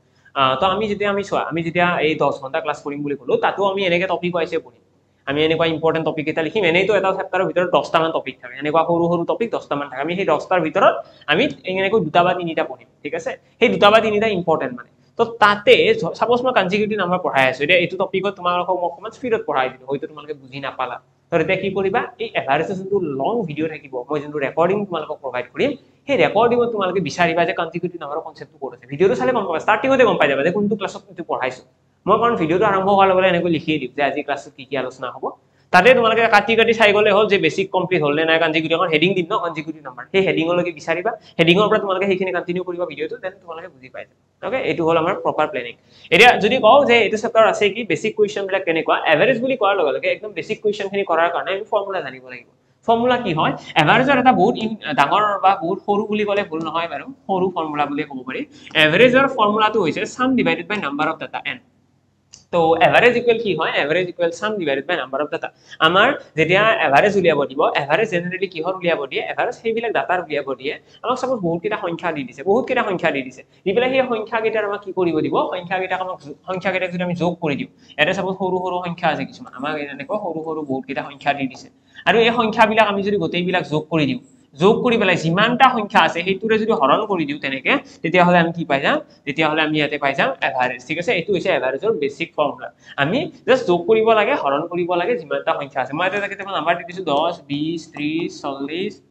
তো আমি যেতিয়া এই 10 ঘণ্টা ক্লাছ কৰিম বুলি ক'লো তাতো আমি এনেকে টপিক ওয়াইছে পঢ়িম আমি এনেকুৱা ইম্পৰ্টেন্ট টপিক এটা লিখিম এনেইতো এটা চেপ্টাৰৰ ভিতৰত 10টা মান টপিক থাকে এনেকুৱা সৰু সৰু টপিক 10টা মান থাকে আমি সেই 10টাৰ ভিতৰত আমি এনেকৈ দুটা বা তিনিটা পঢ়িম ঠিক আছে সেই দুটা বা তিনিটা ইম্পৰ্টেন্ট মানে তো তাতে সাপোজ মই কনজিকিউটিভ নাম্বাৰ পঢ়াই আছো এতিয়া এইটো টপিকত তোমালোকক মই অকমান স্পিডত পঢ়াই দিলো হয়তো তোমালোকে বুজি নাপালা তো এতিয়া কি কৰিবা এই এভাৰেজৰ যোনটো লং ভিডিও থাকিব মই যোনটো ৰেকৰ্ডিং তোমালোকক প্ৰভাইড কৰিম সেই ৰেকৰ্ডিংত তোমালোকে বিচাৰিবা যে কনজিকিউটিভ নাম্বাৰৰ কনসেপ্টটো ক'ত আছে ভিডিওটো চালে গম পাবা ষ্টাৰ্টিংতে গম পাই যাবা যে কোনটো ক্লাছত এইটো পঢ়াইছো মই কাৰণ ভিডিওটো আৰম্ভ কৰাৰ লগে এনেকৈ লিখিয়ে দিম যে আজি ক্লাছত কি আলোচনা হ'ব তাতে তোমালোকে কাটি চাই গলে হল যে বেসিক কমপ্লিট হল নে নাই কনজিকিউটিভ এখন হেডিং দিম ন কনজিকিউটিভ নাম্বাৰ সেই হেডিংলৈকে বিচাৰিবা হেডিংৰ পৰা তোমালোকে সেইখিনি কন্টিনিউ কৰিবা ভিডিওটো দেন তোমালোকে বুজি পাই যাবা ওকে এইটো হল আমাৰ প্ৰপাৰ প্লেনিং এতিয়া যদি কওঁ যে এইটো চেপ্টাৰ আছে কি বেসিক কুৱেশ্চন বিলাক কেনেকুৱা এভাৰেজ বুলি কোৱাৰ লগে লগে একদম বেসিক কুৱেশ্চন খিনি কৰাৰ কাৰণে আমি ফৰ্মুলা জানিব লাগিব ফৰ্মুলা কি হয় এভাৰেজৰ এটা বহুত ডাঙৰ বা বহুত সৰু বুলি ক'লে ভুল নহয় বাৰু সৰু ফৰ্মুলা বুলি ক'ব পাৰি এভাৰেজৰ ফৰ্মুলাটো হৈছে sum divided by number of data n তো এভাৰেজ ইকুৱেল কি হয় average equal sum divided by number of data আমাৰ যেতিয়া এভাৰেজ উলিয়াব দিব এভাৰেজ জেনাৰেলি কিহৰ উলিয়াব দিয়ে এভাৰেজ সেইবিলাক ডাটাৰ উলিয়াব দিয়ে আমাক সাপোজ বহুত কেইটা সংখ্যা দি দিছে দি পেলাই সেই সংখ্যা কেইটাৰ আমাক কি কৰিব দিব সংখ্যা কেইটাক আমাক সংখ্যা কেইটাক যদি আমি যোগ কৰি দিওঁ এটা সাপোজ সৰু সৰু সংখ্যা আছে কিছুমান আমাক এনেকৈ সৰু সৰু বহুত কেইটা সংখ্যা দি দিছে আৰু এই সংখ্যাবিলাক আমি যদি গোটেইবিলাক যোগ কৰি দিওঁ যোগ কৰি পেলাই যিমানটা সংখ্যা আছে সেইটোৰে যদি হৰণ কৰি দিওঁ তেনেকে তেতিয়া হলে আমি কি পাই যাম তেতিয়া হলে আমি ইয়াতে পাই যাম এভাৰেজ ঠিক আছে এইটো হৈছে এভাৰেজৰ বেসিক ফৰ্মুলা আমি জাস্ট যোগ কৰিব লাগে হৰণ কৰিব লাগে যিমানটা সংখ্যা আছে মই এটা কেইটামান নাম্বাৰ দি দিছো 10 20 30 40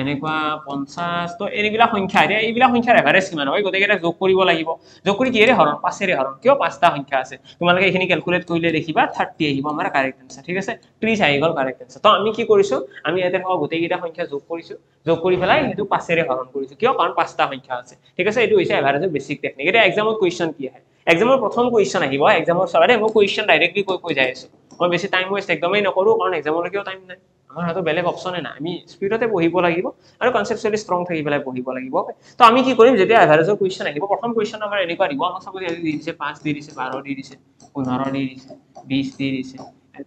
এনেকুৱা 50 তো এইবিলাক সংখ্যা আছে এইবিলাক সংখ্যাৰ এভাৰেজ কিমান হয় গোটেইকেইটা যোগ কৰিব লাগিব যোগ কৰি কিহেৰে হৰণ 5 ৰে হৰণ কিয় পাঁচটা সংখ্যা আছে তোমালোকে এইখিনি ক্যালকুলেট কৰিলে দেখিবা 30 আহিব আমাৰ কাৰেক্ট আনসাৰ ঠিক আছে 30 আহি গল কাৰেক্ট আনসাৰ তো আমি কি কৰিছো আমি ইয়াতে গোটেইকেইটা সংখ্যা যোগ কৰিছো যোগ কৰি পেলাই হেতু 5 ৰে হৰণ কৰিছো কিয় কাৰণ পাঁচটা সংখ্যা আছে ঠিক আছে এইটো হৈছে এভাৰেজৰ বেসিক টেকনিক এটা এক্সামত কোৱেশ্চন কি আহে এক্সামৰ প্ৰথম কোৱেশ্চন আহিব এক্সামৰ সবাৰে মই কোৱেশ্চন ডাইৰেক্টলি কৈ যাই আছো মই বেছি টাইম ৱেষ্ট একদমেই নকৰো কাৰণ এক্সামলৈকেও টাইম নাই আমাৰ হাতত বেলেগ অপচনে নাই আমি স্পিডতে পঢ়িব লাগিব আৰু কনসেপচুৱেলি ষ্ট্ৰং থাকি পেলাই পঢ়িব লাগিব তো আমি কি কৰিম যেতিয়া এভাৰেজৰ কোৱেশ্চন আহিব প্ৰথম কোৱেশ্চন আমাৰ এনেকুৱা দিব আমাক সবকে দি দিছে 5 দি দিছে 12 দি দিছে 15 দি দিছে 20 দি দিছে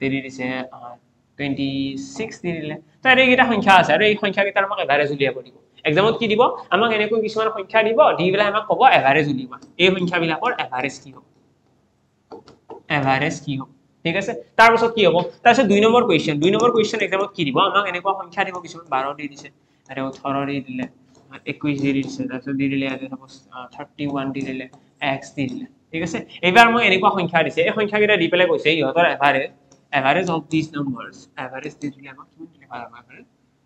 30 দিছে 26 দি দিলে তো এইকেইটা সংখ্যা আছে আৰু এই সংখ্যা কেইটাৰ আমাক এভাৰেজ উলিয়াব দিব এক্সামত কি দিব আমাক এনেকৈ কিছুমান সংখ্যা দিব দি পেলাই আমাক ক'ব এভাৰেজ উলিয়াবা এই সংখ্যাবিলাকৰ এভাৰেজ কি হ'ব ঠিক আছে তাৰ পাছত কি হ'ব তাৰ পাছত 2 নম্বৰ কোৱেশ্চন এক্সামত কি দিব আমাক এনেকুৱা সংখ্যা দিব কিছুমান 12 দি দিছে আৰু 18 দি দিলে 21 দি দিছে তাৰ পাছত দি দিলে আজি সাপোজ 31 দি দিলে x দি দিলে ঠিক আছে এবাৰ মই এনেকুৱা সংখ্যা দিছে এই সংখ্যাকেইটা দি পেলাই কৈছে ইহঁতৰ এভাৰেজ অফ দিস নাম্বাৰস এভাৰেজ দি দিলে আমাক কিমান লিখা হ'ব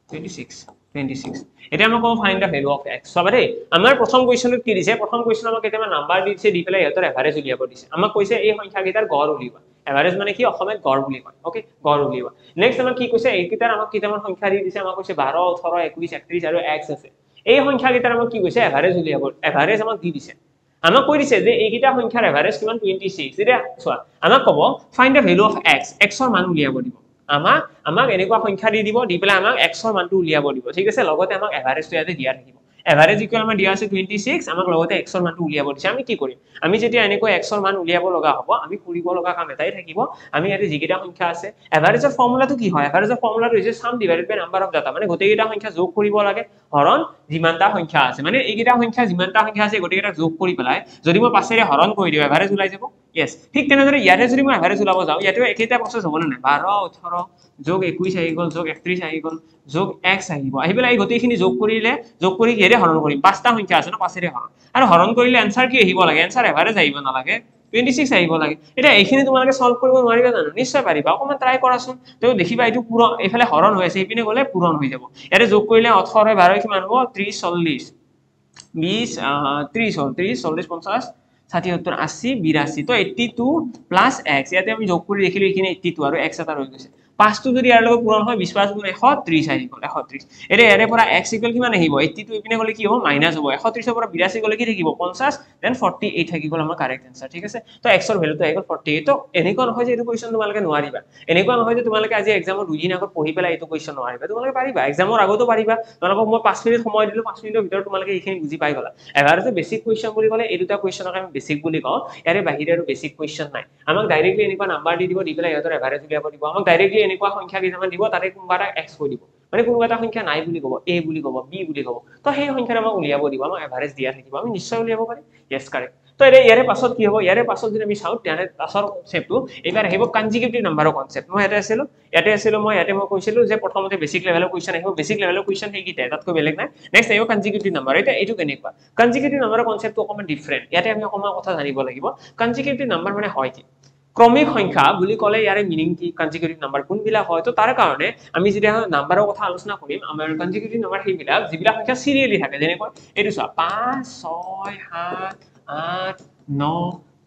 26 এটা আমাক find da value of x সবাৰে আমাৰ প্ৰথম কোৱেশ্চনত কি দিছে প্ৰথম কোৱেশ্চন আমাক কেইটামান নাম্বাৰ দিছে দি পেলাই ইহঁতৰ এভাৰেজ উলিয়াব দিছে আমাক কৈছে এই সংখ্যাকেইটাৰ গড় উলিয়াবা এভাৰেজ মানে কি অসমত গড় বুলি কয় ওকে গড় উলিয়াবা নেক্সট আমাক কি কৈছে এইকেইটাৰ আমাক কেইটামান সংখ্যা দি দিছে আমাক কৈছে 12 18 21 31 আৰু x আছে এই সংখ্যাকেইটাৰ আমাক কি কৈছে এভাৰেজ উলিয়াব এভাৰেজ আমাক দি দিছে আমাক কৈ দিছে যে এইকেইটা সংখ্যাৰ এভাৰেজ কিমান 26 এতিয়া চোৱা আমাক ক'ব find da value of x ৰ মান উলিয়াব দিব আমাক এনেকুৱা সংখ্যা দি দিব দি পেলাই আমাক x ৰ মানটো উলিয়াব দিব ঠিক আছে লগতে আমাক এভাৰেজটো ইয়াতে দিয়া থাকিব এভাৰেজ ইকুৱেল আমাৰ দিয়া আছে 26 আমাক লগতে x ৰ মানটো উলিয়াব দিছে আমি কি কৰিম আমি যেতিয়া এনেকৈ x ৰ মান উলিয়াব লগা হ'ব আমি কৰিব লগা কাম এটাই থাকিব আমি ইয়াতে যিকেইটা সংখ্যা আছে এভাৰেজৰ ফৰ্মুলাটো কি হয় এভাৰেজৰ ফৰ্মুলাটো হৈছে sum divided by number of data মানে গোটেইকেইটা সংখ্যা যোগ কৰিব লাগে হৰণ যিমানটা সংখ্যা আছে মানে এইকেইটা সংখ্যা যিমানটা সংখ্যা আছে গোটেইকেইটা যোগ কৰি পেলাই যদি মই 5 ৰে হৰণ কৰি দিওঁ এভাৰেজ ওলাই যাব yes ঠিক তেনেদৰে ইয়াতে যদি মই এভাৰেজ ওলাব যাওঁ ইয়াতে একেটা প্ৰসেছ হ'ব না 12 18 যোগ 21 আহি গ'ল যোগ 31 আহি গ'ল যোগ x আহিব আহিবলে এই গোটেইখিনি যোগ কৰি কিহেৰে হৰণ কৰিম পাঁচটা সংখ্যা আছে ন 5 ৰে হৰণ আৰু হৰণ কৰিলে आंसर কি আহিব লাগে आंसर এভাৰেজ আহিব নালাগে 26 আহিব লাগে এটা এইখিনি তোমালোকে সলভ কৰিব নোৱাৰিবা জানো নিশ্চয় পাৰিবা অকমান ট্ৰাই কৰাচোন তেও দেখিবা এইটো পূৰণ এফালে হৰণ হৈ আছে ইপিনে গলে পূৰণ হৈ যাব ইয়াতে যোগ কৰিলে 18 12 কিমান হ'ব 30 40 20 30 40 50 60 70 80 82 তো 82 প্লাস x ইয়াতে আমি যোগ কৰি দেখিলো এখিনি 82 আৰু x এটা ৰৈ গৈছে 5 টো যদি ইয়াৰ লগত পূৰণ হয় 20 5 গুণ 130 আহি গ'ল 130 এৰে এৰে পৰা x ইকুৱেল কিমান আহিব 82 ইপিনে গলে কি হ'ব মাইনাস হ'ব 130 ৰ পৰা 82 গলে কি থাকিব 50 দেন 48 থাকি গ'ল আমাৰ কাৰেক্ট আনসাৰ ঠিক আছে তো x ৰ ভ্যালুটো আহি গ'ল 48 তো এনেকুৱা নহয় যে এইটো কোৱেশ্চন তোমালোকে নোৱাৰিবা এনেকুৱা নহয় যে তোমালোকে আজি এক্সামৰ 2 দিন আগত পঢ়ি পেলাই এইটো কোৱেশ্চন নোৱাৰিবা তোমালোকে পাৰিবা এক্সামৰ আগতো পাৰিবা তোমালোকক মই 5 মিনিট সময় দিলো 5 মিনিটৰ ভিতৰত তোমালোকে এইখিনি বুজি পাই গলা এভাৰেজে বেসিক কোৱেশ্চন বুলি ক'লে এই দুটা কোৱেশ্চনক আমি বেসিক বুলি কওঁ ইয়াৰে বাহিৰে আৰু বেসিক কোৱেশ্চন নাই আমাক ডাইৰেক্টলি এনেকুৱা নাম্বাৰ দি দিব দি পেলাই ইহঁতৰ এভাৰেজ উলিয়াব দিব আমাক ডাইৰেক্টলি এনেকুৱা সংখ্যা কেইটামান দিব তাৰে কোনবা এটা x কৈ দিব মানে কোনবা এটা সংখ্যা নাই বুলি ক'ব a বুলি ক'ব b বুলি ক'ব তো সেই সংখ্যাৰ আমাক উলিয়াব দিব আমাক এভাৰেজ দিয়া থাকিব আমি নিশ্চয় উলিয়াব পাৰিম yes কাৰেক্ট তো ইয়াৰে পাছত কি হ'ব ইয়াৰে পাছত যদি আমি চাও তাৰে পাছৰ কনসেপ্টটো এবাৰ আহিব কনজিকিউটিভ নাম্বাৰৰ কনসেপ্ট মই ইয়াতে আছিলো মই কৈছিলো যে প্ৰথমতে বেসিক লেভেলৰ কোৱেশ্চন আহিব বেসিক লেভেলৰ কোৱেশ্চন হেকিটা তাতকৈ বেলেগ নাই নেক্সট আহিব কনজিকিউটিভ নাম্বাৰ এটা এইটো কেনেকুৱা কনজিকিউটিভ নাম্বাৰৰ কনসেপ্টটো অকমান ডিফাৰেন্ট ইয়াতে আমি অকমান কথা জানিব লাগিব কনজিকিউটিভ নাম্বাৰ মানে হয় কি ক্ৰমিক সংখ্যা বুলি ক'লে ইয়াৰে মিনিং কি কনজিকিউটিভ নাম্বাৰ কোনবিলাক হয় তো তাৰ কাৰণে আমি যেতিয়া নাম্বাৰৰ কথা আলোচনা কৰিম আমাৰ কনজিকিউটিভ নাম্বাৰ সেইবিলাক যিবিলাক সংখ্যা সিৰিয়ালি থাকে যেনেকৈ এইটো চোৱা 5 6 7 8 9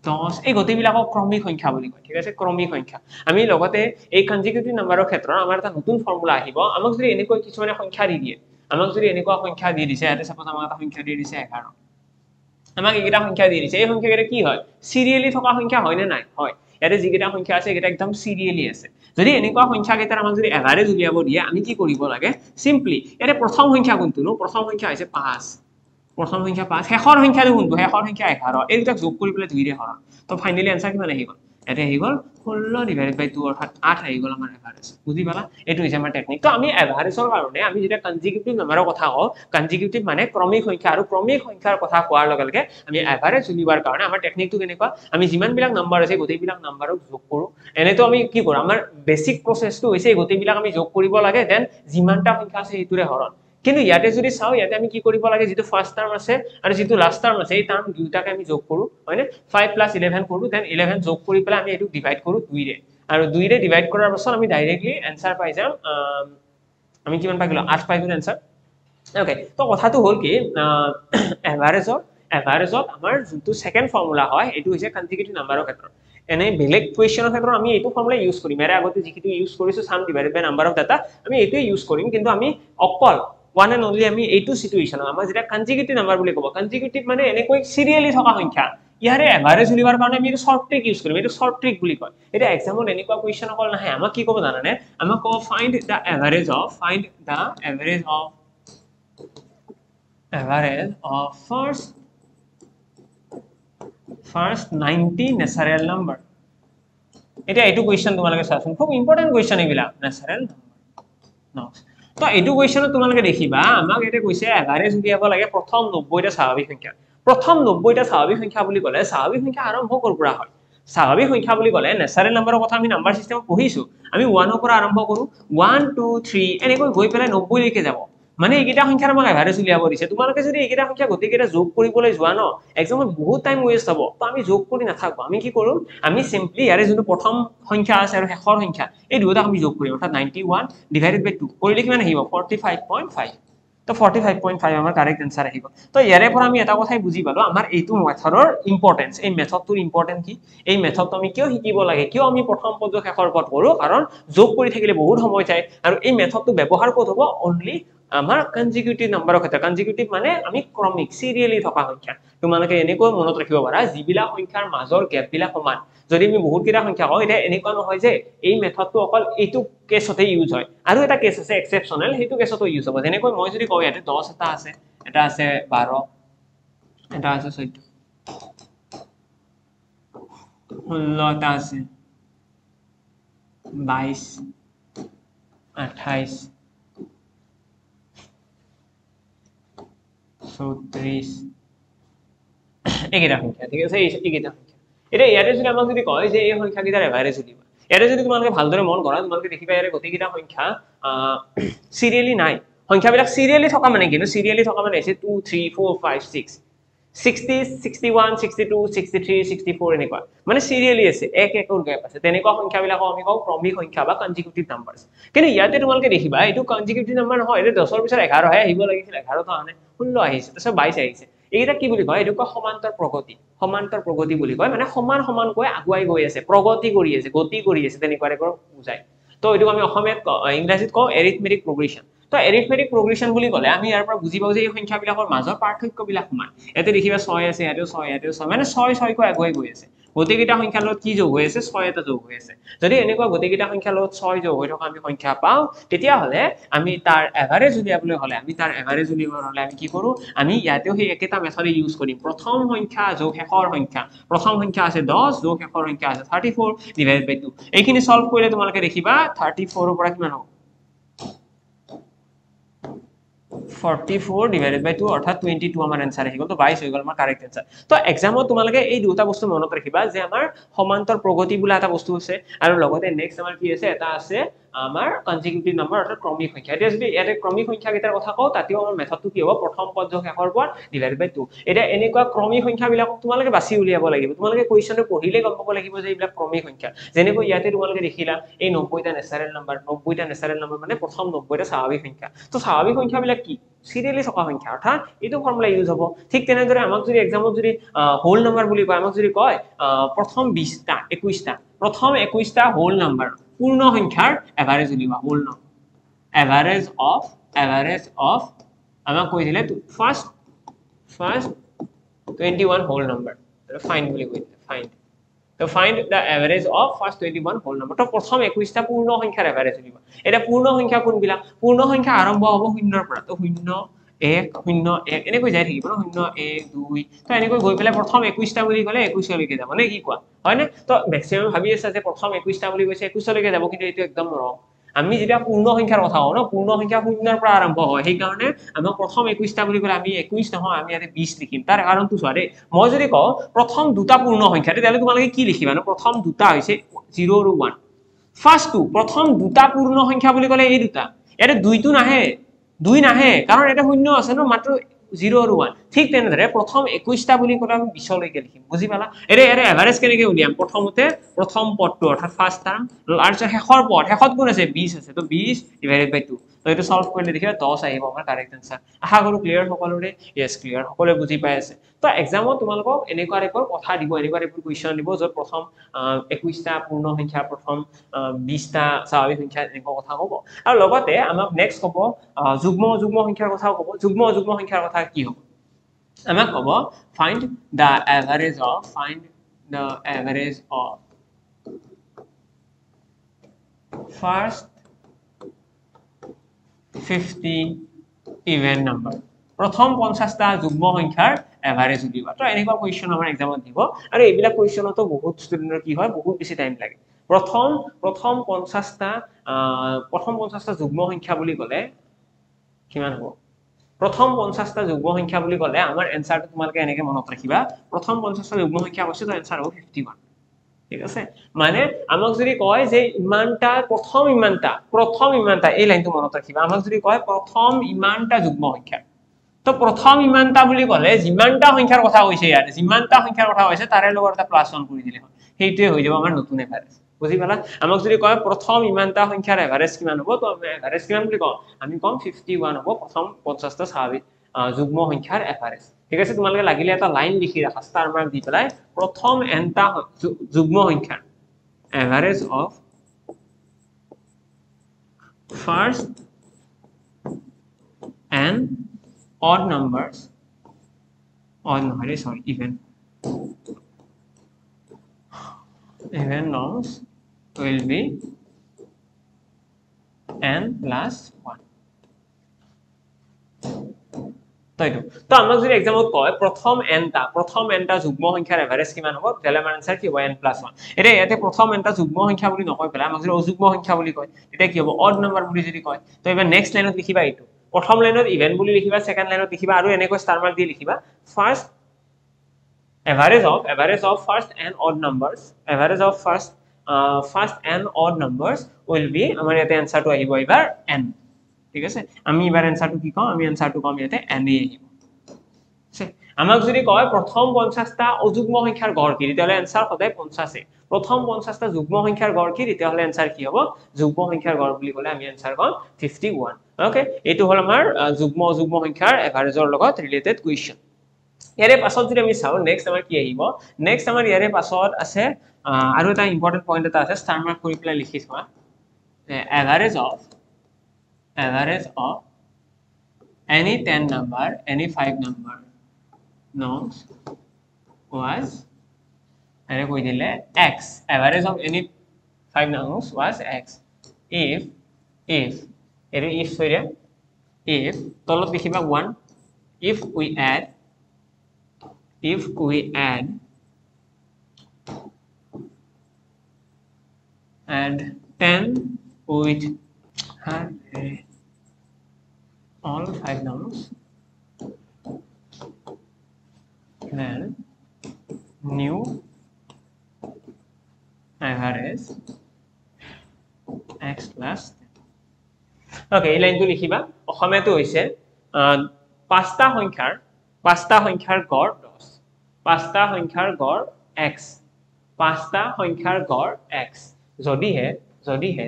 10 এই গতিবিলাকক ক্ৰমিক সংখ্যা বুলি কয় ঠিক আছে ক্ৰমিক সংখ্যা আমি লগতে এই কনজিকিউটিভ নাম্বাৰৰ ক্ষেত্ৰত আমাৰ এটা নতুন ফৰ্মুলা আহিব আমাক যদি এনেকৈ কিছুমানে সংখ্যা দি দিয়ে আমাক যদি এনেকুৱা সংখ্যা দি দিছে ইয়াতে সাপোজ আমাক এটা সংখ্যা দি দিছে 11 আমাক এইকেইটা সংখ্যা দি দিছে এই সংখ্যাকেইটা কি হয় সিৰিয়ালি থকা সংখ্যা হয় নে নাই হয় ইয়াতে যিকেইটা সংখ্যা আছে এটা একদম সিৰিয়ালি আছে যদি এনেকুৱা সংখ্যা কেইটাৰ আমাক যদি এভাৰেজ উলিয়াব দিয়ে আমি কি কৰিব লাগে সিম্পলি ইয়াতে প্ৰথম সংখ্যা কোনটো নো প্ৰথম সংখ্যা হৈছে 5 প্ৰথম সংখ্যা 5 শেষৰ সংখ্যাটো কোনটো শেষৰ সংখ্যা 11 এই দুটা যোগ কৰি পেলাই 2 ৰে হৰণ তো ফাইনালি आंसर কিমান আহি গ'ল এতে আহি গ'ল 16 ডিভাইডেড বাই 2 অৰ্থাৎ 8 আহি গ'ল আমাৰ এভাৰেজ বুজি পালা এটো হৈছে আমাৰ টেকনিক তো আমি এভাৰেজৰ কাৰণে আমি যেটা কনজিকিউটিভ নাম্বাৰৰ কথা কওঁ কনজিকিউটিভ মানে ক্ৰমিক সংখ্যা আৰু ক্ৰমিক সংখ্যাৰ কথা কোৱাৰ লগে লগে আমি এভাৰেজ উলিওৱাৰ কাৰণে আমাৰ টেকনিকটো কেনেকুৱা আমি যিমান বিলাক নাম্বাৰ আছে গোটেইবিলাক নাম্বাৰক যোগ কৰো এনেতো আমি কি কৰো আমাৰ বেসিক প্ৰসেসটো হৈছে গোটেইবিলাক আমি যোগ কৰিব লাগে দেন যিমানটা সংখ্যা আছে এইটোৰে হৰণ কিন্তু ইয়াতে যদি চাও ইয়াতে আমি কি কৰিব লাগে যেটো ফাৰ্স্ট টাৰ্ম আছে আৰু যেটো লাস্ট টাৰ্ম আছে এই টাৰ্ম দুটাকে আমি যোগ কৰো হয়নে 5 + 11 কৰো দেন 11 যোগ কৰি পেলাই আমি এটো ডিভাইড কৰো 2 ৰে আৰু 2 ৰে ডিভাইড কৰাৰ পাছত আমি ডাইৰেক্টলি आंसर পাই যাম আমি কিমান পাই গলো 8 পাই গলো आंसर ওকে তো কথাটো হল কি এভাৰেজত আমাৰ যেটো সেকেন্ড ফৰ্মুলা হয় এটো হৈছে কনজিকিউটিভ নাম্বাৰৰ ক্ষেত্ৰত এনে বেলেগ কোৱেশ্চনৰ ক্ষেত্ৰত আমি এইটো ফৰ্মুলা ইউজ কৰিম এৰে আগতে যিকিটো ইউজ কৰিছো sum divided by number of data আমি এইটোই ইউজ কৰিম কিন্তু আমি অকল one and only আমি এইটো সিচুৱেচন আমাৰ যেটা কনজিকিউটিভ নাম্বাৰ বুলি ক'ব কনজিকিউটিভ মানে এনেকৈ সিৰিয়ালি থকা সংখ্যা ইয়াৰে এভাৰেজ উলিওৱাৰ কাৰণে আমি এটা শৰ্ট ট্ৰিক ইউজ কৰিম এটো শৰ্ট ট্ৰিক বুলি কয় এটা এক্সামত এনেকুৱা কোৱেশ্চন অকল নাহে আমাক কি ক'ব জানানে আমাক ক'ব find the average of first 90 natural number এটা এইটো কোৱেশ্চন তোমালোকে চাচোন খুব ইম্পৰ্টেন্ট কোৱেশ্চন এইবিলা ন্যাচাৰাল নাম্বাৰ তো এইটো কোৱেশ্চনত তোমালোকে দেখিবা আমাক এটা কৈছে এভাৰেজ উলিয়াব লাগে প্ৰথম 90টা স্বাভাৱিক সংখ্যা প্ৰথম 90টা স্বাভাৱিক সংখ্যা বুলি ক'লে স্বাভাৱিক সংখ্যা আৰম্ভ কৰ পৰা হয় স্বাভাৱিক সংখ্যা বুলি ক'লে ন্যাচাৰাল নাম্বাৰৰ কথা আমি নাম্বাৰ সিস্টেমত পঢ়িছো আমি 1 ৰ পৰা আৰম্ভ কৰো 1 2 3 এনেকৈ গৈ পেলাই 90 লৈকে যাব মানে এইকেইটা সংখ্যাৰ আমাক এভাৰেজ উলিয়াব দিছে তোমালোকে যদি এইকেইটা সংখ্যা গতিকেইটা যোগ কৰিবলৈ যোৱা ন এক্সামত বহুত টাইম ওয়েষ্ট হ'ব তো আমি যোগ কৰি নাথাকো আমি কি কৰো আমি সিম্পলি ইয়াৰে যোনটো প্ৰথম সংখ্যা আছে আৰু শেষৰ সংখ্যা এই দুটা আমি যোগ কৰিম অৰ্থাৎ 91 ডিভাইডেড বাই 2 কৰিলে কিমান আহিব 45.5 তো 45.5 আমাৰ কাৰেক্ট आंसर আহিব তো ইয়াৰে পৰা আমি এটা কথাই বুজি পালো আমাৰ এইটো মেথডৰ ইম্পৰ্টেন্স এই মেথডটোৰ ইম্পৰ্টেন্ট কি এই মেথডটো আমি কিয় শিকিব লাগে কিয় আমি প্ৰথম পদ শেষৰ পদ কৰো কাৰণ যোগ কৰি থাকিলে বহুত সময় যায় আৰু এই মেথডটো ব্যৱহাৰ ক'ত হ'ব অনলি আমাৰ কনজিকিউটিভ নাম্বাৰৰ ক্ষেত্ৰত কনজিকিউটিভ মানে আমি ক্ৰমিক সিৰিয়ালি থকা সংখ্যা তোমালোকে এনেকৈ মনত ৰাখিব পাৰা যিবিলাক সংখ্যাৰ মাজৰ গ্যাপবিলাক সমান যদি আমি বহুত কিটা সংখ্যা কওঁ এটা এনেকুৱা নহয় যে এই মেথডটো অকল এইটো কেছতে ইউজ হয় আৰু এটা কেছ আছে এক্সেপচনেল হেতু কেছতো ইউজ হ'ব যেনেকৈ মই যদি কওঁ ইয়াতে 10 এটা আছে 12 এটা আছে 14 16 এটা আছে 22 28 34 একেটা সংখ্যা ঠিক আছে এইকেইটা সংখ্যা এটা ইয়াতে যদি আমাক যদি কয় যে এই সংখ্যা কেইটাৰ এভাৰেজ উলিয়াবা ইয়াতে যদি তোমালোকে ভালদৰে মন কৰা তোমালোকে দেখিবা ইয়াৰে গতিকেইটা সংখ্যা সিৰিয়ালি নাই সংখ্যাবিলাক সিৰিয়ালি থকা মানে কি সিৰিয়ালি থকা মানে আছে 2 3 4 5 6 60 61 62 63 64 এনেকুৱা মানে সিৰিয়ালি আছে এক একৰ গ্যাপ আছে তেনেকুৱা সংখ্যাবিলাক আমি কওঁ ক্ৰমিক সংখ্যা বা কনজিকিউটিভ নাম্বাৰস কিন্তু ইয়াতে তোমালোকে দেখিবা এটো কনজিকিউটিভ নাম্বাৰ নহয় এটো 10 ৰ পিছত 11 হে আহিব লাগিছিল 11 তো আনে 16 আহিছে তাৰপিছত 22 আহিছে এইটা কি বুলি কয় এটো সমান্তৰ প্ৰগতি বুলি কয় মানে সমান কৈ আগুৱাই গৈ আছে প্ৰগতি কৰি আছে গতি কৰি আছে তেনেকুৱা একৰ বুজায় তো এইটো আমি অসমীয়াত ইংৰাজীত কওঁ এৰিথমেটিক প্ৰগ্ৰেশ্যন তো এৰিথমেটিক প্ৰগ্ৰেশ্যন বুলি ক'লে আমি ইয়াৰ পৰা বুজি পাওঁ যে এই সংখ্যাবিলাকৰ মাজৰ পাৰ্থক্যবিলাক সমান ইয়াতে দেখিবা 6 আছে ইয়াতেও 6 ইয়াতেও 6 মানে 6 কৈ আগুৱাই গৈ আছে গোটেইকেইটা সংখ্যাৰ লগত কি যোগ হৈ আছে 6 এটা যোগ হৈ আছে যদি এনেকুৱা গোটেইকেইটা সংখ্যাৰ লগত 6 যোগ হৈ থকা আমি সংখ্যা পাওঁ তেতিয়াহ'লে আমি তাৰ এভাৰেজ উলিয়াবলৈ হ'লে আমি কি কৰোঁ আমি ইয়াতেও সেই একেটা মেথডে ইউজ কৰিম প্ৰথম সংখ্যা যোগ শেষৰ সংখ্যা প্ৰথম সংখ্যা আছে 10 যোগ শেষৰ সংখ্যা আছে 34 ডিভাইডেড বাই 2 এইখিনি সলভ কৰিলে তোমালোকে দেখিবা 34 ৰ পৰা কিমান হ'ব 44 divided by 2 অর্থাৎ 22 আমার आंसर আহি গল তো 22 হৈ গল আমার কারেক্ট आंसर তো এক্সামত তোমালোকে এই দুটা বস্তু মনত ৰাখিবা যে আমাৰ সমান্তৰ প্ৰগতি বুলা এটা বস্তু আছে আৰু লগতে নেক্সট আমাৰ কি আছে এটা আছে আমাৰ কনজিকিউটিভ নাম্বাৰ অৰ্থাৎ ক্ৰমিক সংখ্যা এটা যদি ইয়াতে ক্ৰমিক সংখ্যা কেইটাৰ কথা কও তাতেও আমাৰ মেথডটো কি হ'ব প্ৰথম পদ যোগ শেষৰ পদ ডিভাইডেড বাই 2 এটা এনেকুৱা ক্ৰমিক সংখ্যাবিলাক তোমালোকে বাছি উলিয়াব লাগিব তোমালোকে কোৱেশ্চনটো পঢ়িলে গম পাব লাগিব যে এইবিলাক ক্ৰমিক সংখ্যা যেনেকৈ ইয়াতে তোমালোকে দেখিলা এই 90টা নেচাৰেল নাম্বাৰ মানে প্ৰথম 90টা স্বাভাৱিক সংখ্যা তো স্বাভাৱিক সংখ্যাবিলাক কি সিৰিয়ালি থকা সংখ্যা অৰ্থাৎ এইটো ফৰ্মুলা ইউজ হ'ব ঠিক তেনেদৰে আমাক যদি এক্সামত যদি হোল নাম্বাৰ বুলি কয় আমাক যদি কয় প্ৰথম 20টা 21টা প্ৰথম 21টা হোল নাম্বাৰ পূৰ্ণ সংখ্যাৰ এভারেজ উলিওয়া হোল নাম্বার এভারেজ অফ আমাক কৈছিলে ফার্স্ট 21 হোল নাম্বার ফাইন্ড বুলি কৈছিলে ফাইন্ড তো find the average of first 21 whole number তো প্ৰথম 21টা পূৰ্ণ সংখ্যাৰ এভাৰেজ উলিবা এটা পূৰ্ণ সংখ্যা কোনবিলাক পূৰ্ণ সংখ্যা আৰম্ভ হ'ব 0 ৰ পৰা তো 0 1 0 1 এনেকৈ যাই থাকিব 0 1 2 তো এনেকৈ গৈ পেলাই প্ৰথম 21টা বুলি গলে 21 লৈকে যাব নে কি কোৱা হয় নে তো ম্যাক্সিমাম ভাবি আছে যে প্ৰথম 21টা বুলি কৈছে 21 লৈকে যাব কিন্তু এটো একদম ৰং আমি যেতিয়া পূৰ্ণ সংখ্যাৰ কথা কওঁ ন পূৰ্ণ সংখ্যা 0 ৰ পৰা আৰম্ভ হয় সেই কাৰণে আমাক প্ৰথম 21টা বুলি কলে আমি 21 নহয় আমি ইয়াতে 20 লিখিম তাৰ কাৰণটো চোৱা দেই মই যদি কওঁ প্ৰথম দুটা পূৰ্ণ সংখ্যা তেতিয়াহলে তোমালোকে কি লিখিবা ন প্ৰথম দুটা হৈছে 0 আৰু 1 ফাৰ্স্ট টু প্ৰথম দুটা পূৰ্ণ সংখ্যা বুলি কলে এই দুটা ইয়াতে দুইটো নাহে দুই নাহে কাৰণ এটা শূন্য আছে ন মাত্ৰ 0 আৰু 1 ঠিক তেনেদৰে প্ৰথম 21টা বুলি কলে আমি 20 লৈকে লিখিম বুজি পালা এৰে এভাৰেজ কেনেকৈ উলিয়াম প্ৰথমতে প্ৰথম পদটো অৰ্থাৎ ফাৰ্স্ট টাৰ্ম আৰু শেষৰ পদ শেষত কোন আছে 20 আছে তো 20 ডিভাইডেড বাই 2 তো এটা সলভ কৰিলে দেখিবা 10 আহিব আমাৰ কাৰেক্ট आंसर আশা কৰো ক্লিয়াৰ সকলোৰে ইয়েস ক্লিয়াৰ সকলোৱে বুজি পাই আছে তো এক্সামত তোমালোকক এনেকুৱা টাইপৰ কথা দিব এনেকুৱা টাইপৰ কোৱেশ্চন দিব যত প্ৰথম 21টা পূৰ্ণ সংখ্যা প্ৰথম 20টা স্বাভাৱিক সংখ্যা এনেকুৱা কথা হ'ব আৰু লগতে আমাক নেক্সট হ'ব যুগ্ম সংখ্যাৰ কথা ক'ব যুগ্ম সংখ্যাৰ কথা কি হ'ব আমাক ক'ব find the average of first 50 even number প্ৰথম 50টা যুগ্ম সংখ্যাৰ এভাৰেজ উলিবা তো এনেকুৱা কোৱেশ্চন আমাৰ এক্সামত দিব আৰু এইবিলাক কোৱেশ্চনতো বহুত ষ্টুডেন্টৰ কি হয় বহুত বেছি টাইম লাগে প্ৰথম 50টা যুগ্ম সংখ্যা বুলি ক'লে কিমান হ'ব প্ৰথম 50টা যুগ্ম সংখ্যা বুলি ক'লে আমাৰ এনসাৰটো তোমালোকে এনেকৈ মনত ৰাখিবা প্ৰথম 50টা যুগ্ম সংখ্যা আছে তো এনসাৰ হ'ব 51 ঠিক আছে মানে আমাক যদি কয় যে ইমানটা প্ৰথম ইমানটা এই লাইনটো মনত ৰাখিবা আমাক যদি কয় প্ৰথম ইমানটা যুগ্ম সংখ্যা তো প্ৰথম ইমানটা বুলি ক'লে যিমানটা সংখ্যাৰ কথা কৈছে ইয়াতে যিমানটা সংখ্যাৰ কথা কৈছে তাৰে লগত এটা প্লাস 1 কৰি দিলে হয় সেইটোৱে হৈ যাব আমাৰ নতুন এভাৰেজ বুজি পালা আমাক যদি কয় প্ৰথম ইমানটা সংখ্যাৰ এভাৰেজ কিমান হ'ব তো আমি এভাৰেজ কিমান বুলি কওঁ আমি কম 51 হ'ব প্ৰথম 50টা স্বাভাৱিক যুগ্ম সংখ্যাৰ এভাৰেজ ঠিক আছে তোমালোকে লাগিলে এটা লাইন লিখি ৰাখা ষ্টাৰ মাৰ্ক দি পেলাই প্ৰথম এনটা যুগ্ম সংখ্যাৰ average of first and odd numbers even numbers will be n plus 1 তো আমাক যদি এক্সামত কয় প্ৰথম nটা যুগ্ম সংখ্যাৰ এভাৰেজ কিমান হ'ব তেলে আমাৰ आंसर কি হ'ব n plus 1 এটা ইয়াতে প্ৰথম nটা যুগ্ম সংখ্যা বুলি নকয় পেলাই আমাক যদি অযুগ্ম সংখ্যা বুলি কয় এটা কি হ'ব অড নাম্বাৰ বুলি যদি কয় তো এবাৰ নেক্সট লাইনত লিখিবা এইটো প্ৰথম লাইনত ইভেন বুলি লিখিবা সেকেন্ড লাইনত লিখিবা আৰু এনেকৈ ষ্টাৰ মাৰ্ক দি লিখিবা first average of first and odd numbers first and odd numbers will be আমাৰ ইয়াতে आंसरটো আহিব এবাৰ n ঠিক আছে আমি এবাৰ आंसरটো কি কম আমি आंसरটো কম ইয়াতে n এ আহিব আমাক যদি কয় প্ৰথম 50টা অযুগ্ম সংখ্যাৰ গড় কি তেতিয়াহলে आंसर সদায় 50 এ প্ৰথম 50টা যুগ্ম সংখ্যাৰ গড় কি তেতিয়াহলে आंसर কি হ'ব যুগ্ম সংখ্যাৰ গড় বুলি ক'লে আমি आंसर কম 51 ওকে এইটো হল আমাৰ যুগ্ম সংখ্যাৰ এভাৰেজৰ লগত ৰিলেটেড কোৱেশ্চন ইয়াৰে পাছত যদি আমি চাও নেক্সট আমাৰ কি আহিব নেক্সট আমাৰ ইয়াৰে পাছত আছে আৰু এটা ইম্পৰ্টেন্ট পইণ্ট এটা আছে ষ্টাৰ মাৰ্ক কৰি পেলাই লিখি থোৱা average of any 10 number, any 5 number norms was x. Average of any 5 norms was x. If তলত লিখিবা 1, if we add and 10 with all 5 norms, then new average x plus 10. Okay, এই লাইনটো লিখিবা অসমীয়াটো হৈছে পাঁচটা সংখ্যাৰ গড় 10, পাঁচটা সংখ্যাৰ গড় x, পাঁচটা সংখ্যাৰ গড় x, যদিহে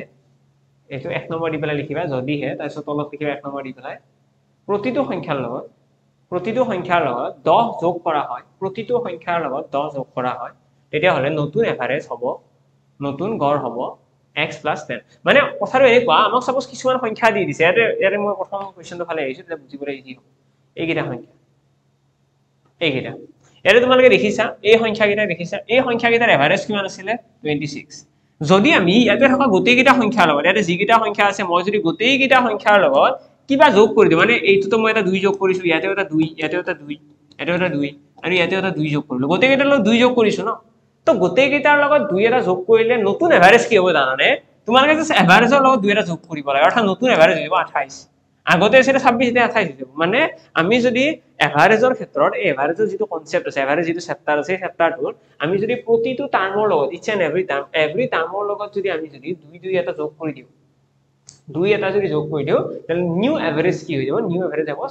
এইটো 1 নম্বৰ দি পেলাই লিখিবা, যদিহে তাৰপিছত তলত লিখিবা 1 নম্বৰ দি পেলাই প্ৰতিটো সংখ্যাৰ লগত 10 যোগ কৰা হয়, প্ৰতিটো সংখ্যাৰ লগত 10 যোগ কৰা হয়, তেতিয়া হলে নতুন এভাৰেজ হ'ব, নতুন গড় হ'ব x plus 10. মানে কথাটো এনেকুৱা, আমাক সাপোজ কিছুমান সংখ্যা দি দিছে, ইয়াতে মই প্ৰথম কোৱেশ্চনটো ফালে আহিছো, তেতিয়া বুজিবলৈ ইজি হ'ব। এইকেইটা সংখ্যা, এইকেইটা ইয়াতে তোমালোকে দেখিছা, এই সংখ্যাকেইটা দেখিছা, এই সংখ্যাকেইটাৰ এভাৰেজ কিমান আছিলে 26। যদি আমি ইয়াতে থকা গোটেইকেইটা সংখ্যাৰ লগত, ইয়াতে যিকেইটা সংখ্যা আছে, মই যদি গোটেইকেইটা সংখ্যাৰ লগত কিবা যোগ কৰি দিওঁ, মানে এইটোতো মই এটা 2 যোগ কৰিছো, ইয়াতে এটা 2, ইয়াতে এটা 2, ইয়াতে এটা 2 আৰু ইয়াতে এটা 2 যোগ কৰিলো, গোটেইকেইটাৰ লগত 2 যোগ কৰিছো ন। তো গোটেইকেইটাৰ লগত 2 এটা যোগ কৰিলে নতুন এভাৰেজ কি হ'ব জানানে? তোমালোকে জাস্ট এভাৰেজৰ লগত 2 এটা যোগ কৰিব লাগে, অৰ্থাৎ নতুন এভাৰেজ হ'ব 28। আগতে আছিল 26, এতিয়া 28 হৈ যাব। মানে আমি যদি এভাৰেজৰ ক্ষেত্ৰত এই এভাৰেজৰ যিটো কনসেপ্ট আছে, এভাৰেজ যিটো চেপ্টাৰ আছে, চেপ্টাৰটোৰ আমি যদি প্ৰতিটো টাৰ্মৰ লগত ইচ এণ্ড এভৰি টাৰ্মৰ লগত যদি আমি যদি 2 এটা যোগ কৰি দিওঁ, 2 এটা যদি যোগ কৰি দিওঁ, তেন্তে নিউ এভাৰেজ কি হৈ যাব? নিউ এভাৰেজ হ'ব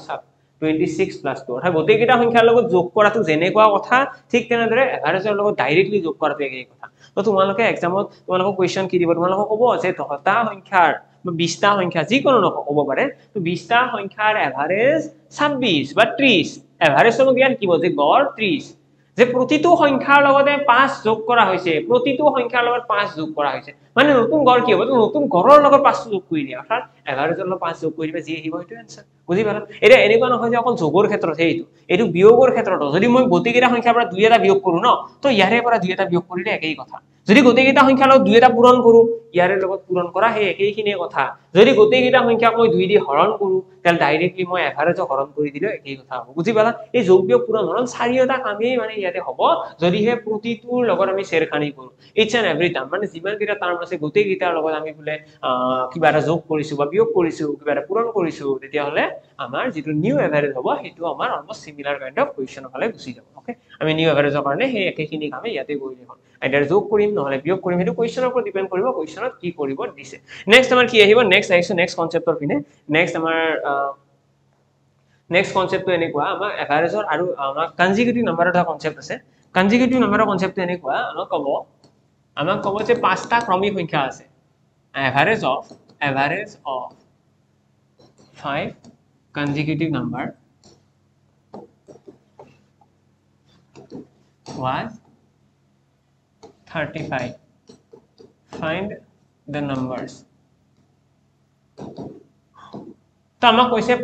26 plus 2। অৰ্থাৎ গোটেইকেইটা সংখ্যাৰ লগত যোগ কৰাটো যেনেকুৱা কথা, ঠিক তেনেদৰে এভাৰেজৰ লগত ডাইৰেক্টলি যোগ কৰাটো একেই কথা। তো তোমালোকে এক্সামত তোমালোকক কোৱেশ্চন কি দিব? তোমালোকক ক'ব যে 10টা সংখ্যাৰ বা 20টা সংখ্যা যিকোনো হ'ব পাৰে, তো 20টা সংখ্যাৰ এভাৰেজ 26 বা 30, এভাৰেজ তোমাক ইয়াত কি বলে গড় 30, যে প্ৰতিটো সংখ্যাৰ লগতে 5 যোগ কৰা হৈছে, প্ৰতিটো সংখ্যাৰ লগত 5 যোগ কৰা হৈছে, মানে নতুন গড় কি হ'ব? তো নতুন গড়ৰ লগত 5 যোগ কৰি দিয়া, অৰ্থাৎ এভাৰেজৰ লগত 5 যোগ কৰি দিবা, যি আহিব সেইটো এনসাৰ। বুজি পালা? এটা এনেকুৱা নহয় যে অকল যোগৰ ক্ষেত্ৰত এইটো বিয়োগৰ ক্ষেত্ৰত, যদি মই গোটেইকেইটা সংখ্যাৰ পৰা 2 এটা বিয়োগ কৰো ন, তো ইয়াৰে পৰা 2 এটা বিয়োগ কৰিলে একেই কথা। যদি গোটেইকেইটা সংখ্যাৰ লগত 2 এটা পূৰণ কৰো, ইয়াৰে লগত পূৰণ কৰা সেই একেইখিনিয়ে কথা। যদি গোটেইকেইটা সংখ্যাক মই 2 দি হৰণ কৰো, তেল ডাইৰেক্টলি মই এভাৰেজক হৰণ কৰি দিলে একেই কথা হ'ব। বুজি পালা? এই যোগ বিয়োগ পূৰণ হৰণ চাৰিটা কামেই মানে ইয়াতে হ'ব, যদিহে প্ৰতিটোৰ লগত আমি চেৰখানি কৰো। ইচ এণ্ড এভৰি টাৰ্ম, মানে যিমান কেইটা টাৰ্ম আছে গোটেইকেইটাৰ লগত আমি বোলে কিবা এটা যোগ কৰিছো বা বিয়োগ কৰিছো, কিবা এটা পূৰণ কৰিছো, তেতিয়া হলে আমাৰ যিটো নিউ এভাৰেজ হ'ব সেইটো আমাৰ অলমোস্ট সিমিলাৰ কাইন্ড অফ কোৱেশ্চনৰ ফালে গুচি যাব। ওকে, আমি নিউ এভাৰেজৰ কাৰণে সেই একেখিনি কামে ইয়াতে কৰিলে হ'ল। আইদাৰ যোগ কৰিম নহলে বিয়োগ কৰিম, সেইটো কোৱেশ্চনৰ ওপৰত ডিপেন্ড কৰিব, কোৱেশ্চনত কি কৰিব দিছে। নেক্সট আমাৰ কি আহিব? নেক্সট আহিছো নেক্সট কনসেপ্টৰ পিনে। নেক্সট আমাৰ নেক্সট কনসেপ্টটো এনেকুৱা, আমাৰ এভাৰেজৰ আৰু আমাৰ কনজিকিউটিভ নাম্বাৰৰ এটা কনসেপ্ট আছে। কনজিকিউটিভ নাম্বাৰৰ কনসেপ্টটো এনেকুৱা, আমাক ক'ব যে 5টা ক্ৰমিক সংখ্যা আছে, average of 5 consecutive number was 35. Find the numbers. তো আমাক কৈছে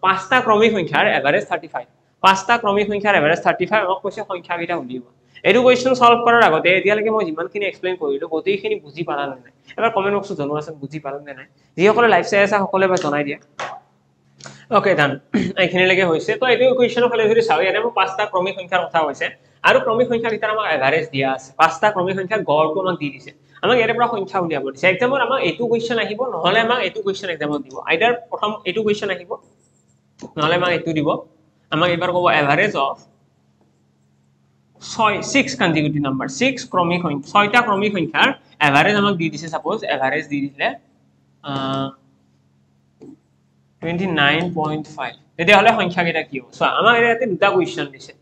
5টা ক্ৰমিক সংখ্যাৰ এভাৰেজ 35, 5টা ক্ৰমিক সংখ্যাৰ এভাৰেজ 35, আমাক কৈছে সংখ্যাকেইটা উলিয়াব। এইটো কোৱেশ্চন সলভ কৰাৰ আগতে এতিয়ালৈকে মই যিমানখিনি এক্সপ্লেইন কৰিলো গোটেইখিনি বুজি পালা নে নাই? এবাৰ কমেন্ট বক্সত জনোৱাচোন বুজি পালা নে নাই। যিসকলে লাইভ চাই আছে সকলোৱে এবাৰ জনাই দিয়া। ওকে ডান, এইখিনিলৈকে হৈছে। তো এইটো কোৱেশ্চনৰ ফালে যদি চাও, ইয়াতে মোক 5টা ক্ৰমিক সংখ্যাৰ কথা হৈছে আৰু ক্ৰমিক সংখ্যাকেইটাৰ আমাক এভাৰেজ দিয়া আছে, 5টা ক্ৰমিক সংখ্যাৰ গড়টো আমাক দি দিছে। আমাক ইয়াৰ পৰা সংখ্যা উলিয়াব দিছে। এক্সামত আমাক এইটো কোৱেশ্চন আহিব, নহলে আমাক এইটো কোৱেশ্চন এক্সামত দিব। আইদাৰ প্ৰথম এইটো কোৱেশ্চন আহিব, নহলে আমাক এইটো দিব। আমাক এবাৰ ক'ব এভাৰেজ অফ 6 consecutive number, 6টা ক্ৰমিক সংখ্যাৰ এভাৰেজ আমাক দি দিছে। সাপোজ এভাৰেজ দি দিলে 29.5, তেতিয়াহলে সংখ্যাকেইটা কি হ'ব? চোৱা, আমাক ইয়াতে দুটা কোৱেশ্চন দিছে।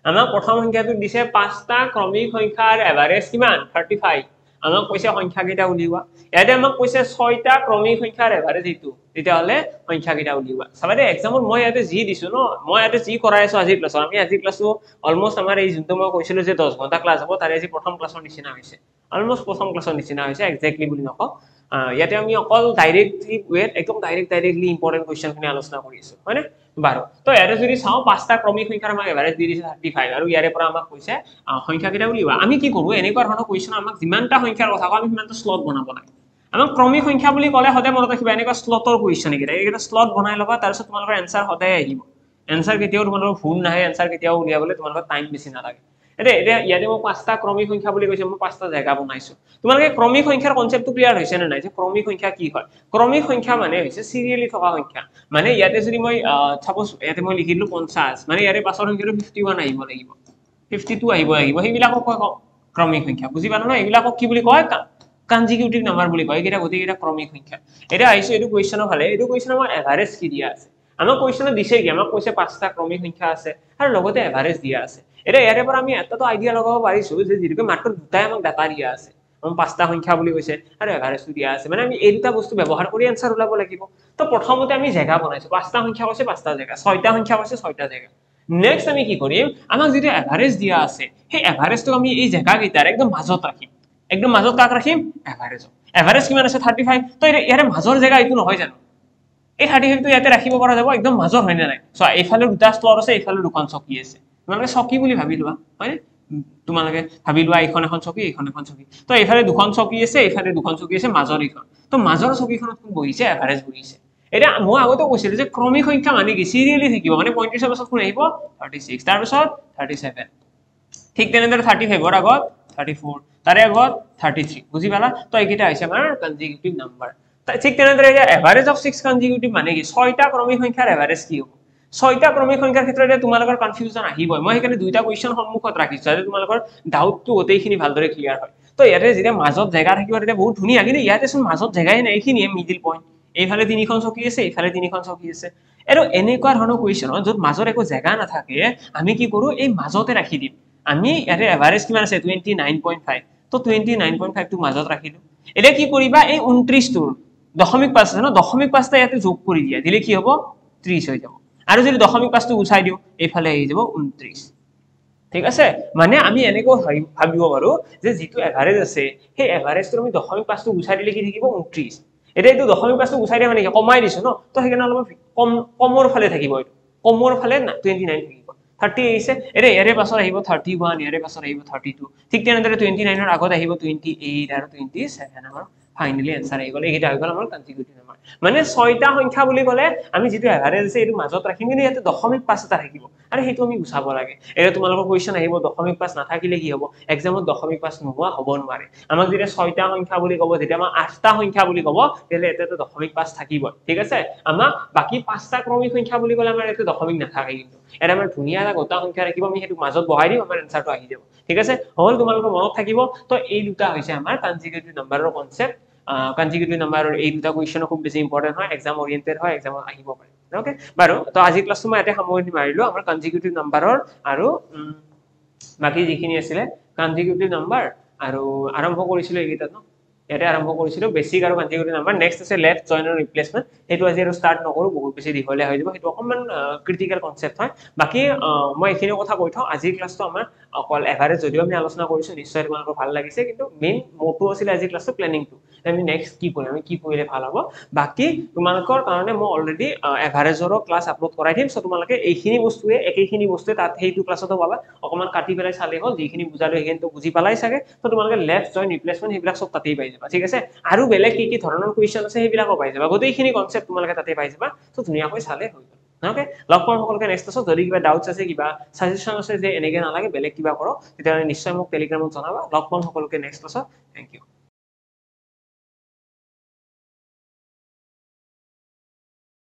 আমাক প্ৰথম সংখ্যাটো দিছে 5টা ক্ৰমিক সংখ্যাৰ এভাৰেজ কিমান 35, আমাক কৈছে সংখ্যাকেইটা উলিওৱা। ইয়াতে আমাক কৈছে 6টা ক্ৰমিক সংখ্যাৰ এভাৰেজ এইটো, তেতিয়াহলে সংখ্যাকেইটা উলিওৱা। চাবা দে, এক্সামত মই ইয়াতে যি দিছো ন, মই ইয়াতে যি কৰাই আছো আজি ক্লাছত, আমি আজি ক্লাছো অলমোস্ট আমাৰ এই যোনটো মই কৈছিলো যে 10 ঘণ্টা ক্লাছ হ'ব, তাৰে আজি প্ৰথম ক্লাছৰ নিচিনা হৈছে। অলমোস্ট প্ৰথম ক্লাছৰ নিচিনা হৈছে এক্স্যাক্টলি বুলি নকওঁ ইয়াতে আমি অকল ডাইৰেক্টলি ওয়েট একদম ডাইৰেক্টলি ইম্পৰ্টেন্ট কোৱেশ্চনখিনি আলোচনা কৰি আছো হয়নে বাৰু তো ইয়াতে যদি চাওঁ পাঁচটা ক্ৰমিক সংখ্যাৰ আমাক এভাৰেজ দি দিছে 35 আৰু ইয়াৰে পৰা আমাক কৈছে সংখ্যা কেইটা উলিওৱা আমি কি কৰো এনেকুৱা ধৰণৰ কোৱেশ্চন আমাক যিমানটা সংখ্যাৰ কথা কওঁ আমি সিমানটা স্লট বনাব লাগে আমাক ক্ৰমিক সংখ্যা বুলি ক'লে সদায় মনত ৰাখিবা এনেকুৱা স্লটৰ কোৱেশ্চন এইকেইটা স্লট বনাই ল'বা তাৰপিছত তোমালোকৰ এনসাৰ সদায় আহিব এনসাৰ কেতিয়াও তোমালোকৰ ভুল নাহে এনসাৰ কেতিয়াও উলিয়াবলৈ তোমালোকৰ টাইম বেছি নালাগে এতিয়া ইয়াতে মই পাঁচটা ক্ৰমিক সংখ্যা বুলি কৈছে মই পাঁচটা জায়গা বনাইছো তোমালোকে ক্ৰমিক সংখ্যাৰ কনসেপ্টটো ক্লিয়াৰ হৈছে নে নাই যে ক্ৰমিক সংখ্যা কি হয় ক্ৰমিক সংখ্যা মানে হৈছে সিৰিয়ালি থকা সংখ্যা মানে ইয়াতে যদি মই সাপোজ ইয়াতে মই লিখিলো 50 মানে ইয়াৰে পাছৰ সংখ্যাটো 51 আহিব লাগিব 52 আহিব সেইবিলাকক কয় ক্ৰমিক সংখ্যা বুজি পালা ন এইবিলাকক কি বুলি কয় কনজিকিউটিভ নাম্বাৰ বুলি কয় এটা গতিকেইটা ক্ৰমিক সংখ্যা এটা আহিছে এইটো কোৱেশ্চনৰ ফালে এইটো কোৱেশ্চনৰ মই এভাৰেজ কি দিয়া আছে আমাক কোৱেশ্চনত দিছে কি আমাক কৈছে পাঁচটা ক্ৰমিক সংখ্যা আছে আৰু লগতে এভাৰেজ দিয়া আছে এটা ইয়াৰে পৰা আমি এটাটো আইডিয়া লগাব পাৰিছো যে যিটো মাত্ৰ দুটাই আমাক ডাটা দিয়া আছে আমি পাঁচটা সংখ্যা বুলি কৈছে আৰু এভাৰেজটো দিয়া আছে মানে আমি এই দুটা বস্তু ব্যৱহাৰ কৰি আনসাৰ ওলাব লাগিব তো প্ৰথমতে আমি জায়গা বনাইছো পাঁচটা সংখ্যা কৈছে পাঁচটা জায়গা ছয়টা সংখ্যা কৈছে ছয়টা জায়গা নেক্সট আমি কি কৰিম আমাক যেটো এভাৰেজ দিয়া আছে সেই এভাৰেজটো আমি এই জায়গা কেইটাৰ একদম মাজত ৰাখিম একদম মাজত কাক ৰাখিম এভাৰেজ কিমান আছে 35 তো ইয়াৰে মাজৰ জায়গা এইটো নহয় জানো এই 35 টো ইয়াতে ৰাখিব পৰা যাব একদম মাজৰ হয় না নাই সো এইফালে দুটা স্লট আছে এইফালে দুখন চকী আছে তোমালোকে চকী বুলি ভাবি লোৱা হয় তোমালোকে ভাবি লোৱা এইখন এখন চকী তো এইফালে দুখন চকী আছে এইফালে দুখন চকী আছে মাজৰ এইখন তো মাজৰ চকীখনত কোন বহিছে এভাৰেজ বহিছে এটা মই আগতে কৈছিলো যে ক্ৰমিক সংখ্যা মানে কি সিৰিয়ালি থাকিব মানে 35 বছৰ কোন আহিব 36 তাৰ পিছত 37 ঠিক তেনেদৰে 35 ৰ আগত 34 তাৰে আগত 33 বুজি পালা তো এইকেইটা হৈছে আমাৰ কনজিকিউটিভ নাম্বাৰ ঠিক তেনেদৰে এভাৰেজ অফ 6 কনজিকিউটিভ মানে কি ছয়টা ক্ৰমিক সংখ্যাৰ এভাৰেজ কি হ'ব ছয়টা ক্ৰমিক সংখ্যাৰ ক্ষেত্ৰতে তোমালোকৰ কনফিউজন আহিবই মই সেইকাৰণে দুইটা কোৱেশ্চন সন্মুখত ৰাখিছো যাতে তোমালোকৰ ডাউটটো গোটেইখিনি ভালদৰে ক্লিয়াৰ হয় তো ইয়াতে যেতিয়া মাজত জায়গা থাকিব তেতিয়া বহুত ধুনীয়া কিন্তু ইয়াতে চোন মাজত জায়গাই নাই এইখিনিয়ে মিডিল পইণ্ট এইফালে তিনিখন চকী আছে এইফালে তিনিখন চকী আছে আৰু এনেকুৱা ধৰণৰ কোৱেশ্চন য'ত মাজত একো জায়গা নাথাকে আমি কি কৰো এই মাজতে ৰাখি দিম আমি ইয়াতে এভাৰেজ কিমান আছে 29.5 তো 29.5 টো মাজত ৰাখিলো এতিয়া কি কৰিবা এই 29 টোৰ দশমিক 5 আছে ন দশমিক 5টা ইয়াতে যোগ কৰি দিয়া দিলে কি হ'ব 30 হৈ যাব আৰু যদি দশমিক 5 টো গুছাই দিও এইফালে আহি যাব 29 ঠিক আছে মানে আমি এনেকৈ ভাবিব পাৰো যে যেটো এভাৰেজ আছে সেই এভাৰেজটো আমি দশমিক 5 টো গুছাই দিলে কি থাকিব 29 এটা এইটো দশমিক 5 টো গুছাই দিয়া মানে কি কমাই দিছো ন তো সেইকাৰণে অলপ কমৰ ফালে থাকিব এইটো কমৰ ফালে 29 থাকিব 30 আহিছে এটা ইয়াৰে পাছৰ আহিব 31 ইয়াৰে পাছৰ আহিব 32 ঠিক তেনেদৰে 29 ৰ আগত আহিব 28 আৰু 27 আমাৰ ফাইনালি आंसर আহি গ'ল এইটা হৈ গ'ল আমাৰ কনজিকিউটিভ নাম্বাৰ মানে ছয়টা সংখ্যা বুলি ক'লে আমি যেটো এভাৰেজ আছে এটো মাজত ৰাখিম কিন্তু ইয়াতে দশমিক 5 এটা থাকিব আৰু হেতু আমি গুছাব লাগে এটা তোমালোকৰ কোৱেশ্চন আহিব দশমিক 5 নাথাকিলে কি হ'ব এক্সামত দশমিক 5 নোহোৱা হ'ব নোৱাৰে আমাক যেতিয়া ছয়টা সংখ্যা বুলি ক'ব যেতিয়া আমাক আঠটা সংখ্যা বুলি ক'ব তেলে এটাতে দশমিক 5 থাকিব ঠিক আছে আমাক বাকি পাঁচটা ক্ৰমিক সংখ্যা বুলি ক'লে আমাৰ এতে দশমিক নাথাকে কিন্তু এটা আমাৰ ধুনীয়া এটা গোটা সংখ্যা ৰাখিব আমি হেতু মাজত বহাই দিম আমাৰ আনসাৰটো আহি যাব ঠিক আছে হল তোমালোকৰ মনত থাকিব তো এই দুটা হৈছে আমাৰ কনজিকিউটিভ নাম্বাৰৰ কনসেপ্ট কনজিকিউটিভ নাম্বাৰৰ এই দুটা কোৱেশ্চন খুব বেছি ইম্পৰ্টেন্ট হয় এক্সাম ওৰিয়েন্টেড হয় এক্সামত আহিব পাৰে ওকে বাৰু তো আজি ক্লাছটো মই এতে সামৰণি মাৰিলো আমাৰ কনজিকিউটিভ নাম্বাৰৰ আৰু বাকি যিখিনি আছিল কনজিকিউটিভ নাম্বাৰ আৰু আৰম্ভ কৰিছিল এইকেইটা ন ইয়াতে আৰম্ভ কৰিছিল বেসিক আৰু কনজিকিউটিভ নাম্বাৰ নেক্সট আছে লেফট জয়েন আৰু ৰিপ্লেসমেন্ট হেতু আজি আৰু স্টাৰ্ট নকৰো বহুত বেছি দীঘলীয়া হৈ যাব হেতু অকমান ক্ৰিটিকেল কনসেপ্ট হয় বাকি মই এইখিনি কথা কৈ থাও আজি ক্লাছটো আমাৰ অকল এভাৰেজ যদিও আমি আলোচনা কৰিছো নিশ্চয় তোমালোকৰ ভাল লাগিছে কিন্তু মেইন মোটো আছিল আজি ক্লাছটো প্লেনিংটো আমি নেক্সট কি কৰিম আমি কি কৰিলে ভাল হ'ব বাকি তোমালোকৰ কাৰণে মই অলৰেডি এভাৰেজৰ ক্লাছ আপলোড কৰাই দিম সো তোমালোকে এইখিনি বস্তুৱে একেখিনি বস্তুৱে তাত হেতু ক্লাছতো পাবা অকমান কাটি পেলাই চালে হ'ল যিখিনি বুজালো সেইখিনিটো বুজি পালাই চাগে তো তোমালোকে লেফট জয়েন ৰিপ্লেসমেন্ট হেবিলাক সব তাতেই পাই যাবা ঠিক আছে আৰু বেলেগ কি ধৰণৰ কোৱেশ্চন আছে হেবিলাকো পাই যাবা গোটেইখিনি কনসেপ্ট তোমালোকে তাতে পাই যাবা তো ধুনীয়াকৈ চালে হৈ গ'ল ওকে লগ পাম সকলোকে নেক্সট ক্লাছত যদি কিবা ডাউটছ আছে কিবা সাজেশন আছে যে এনেকে নালাগে বেলেগ কিবা কৰক তেতিয়া নিশ্চয় মোক টেলিগ্ৰামত জনাবা লগ পাম সকলোকে নেক্সট ক্লাছত থ্যাংক ইউ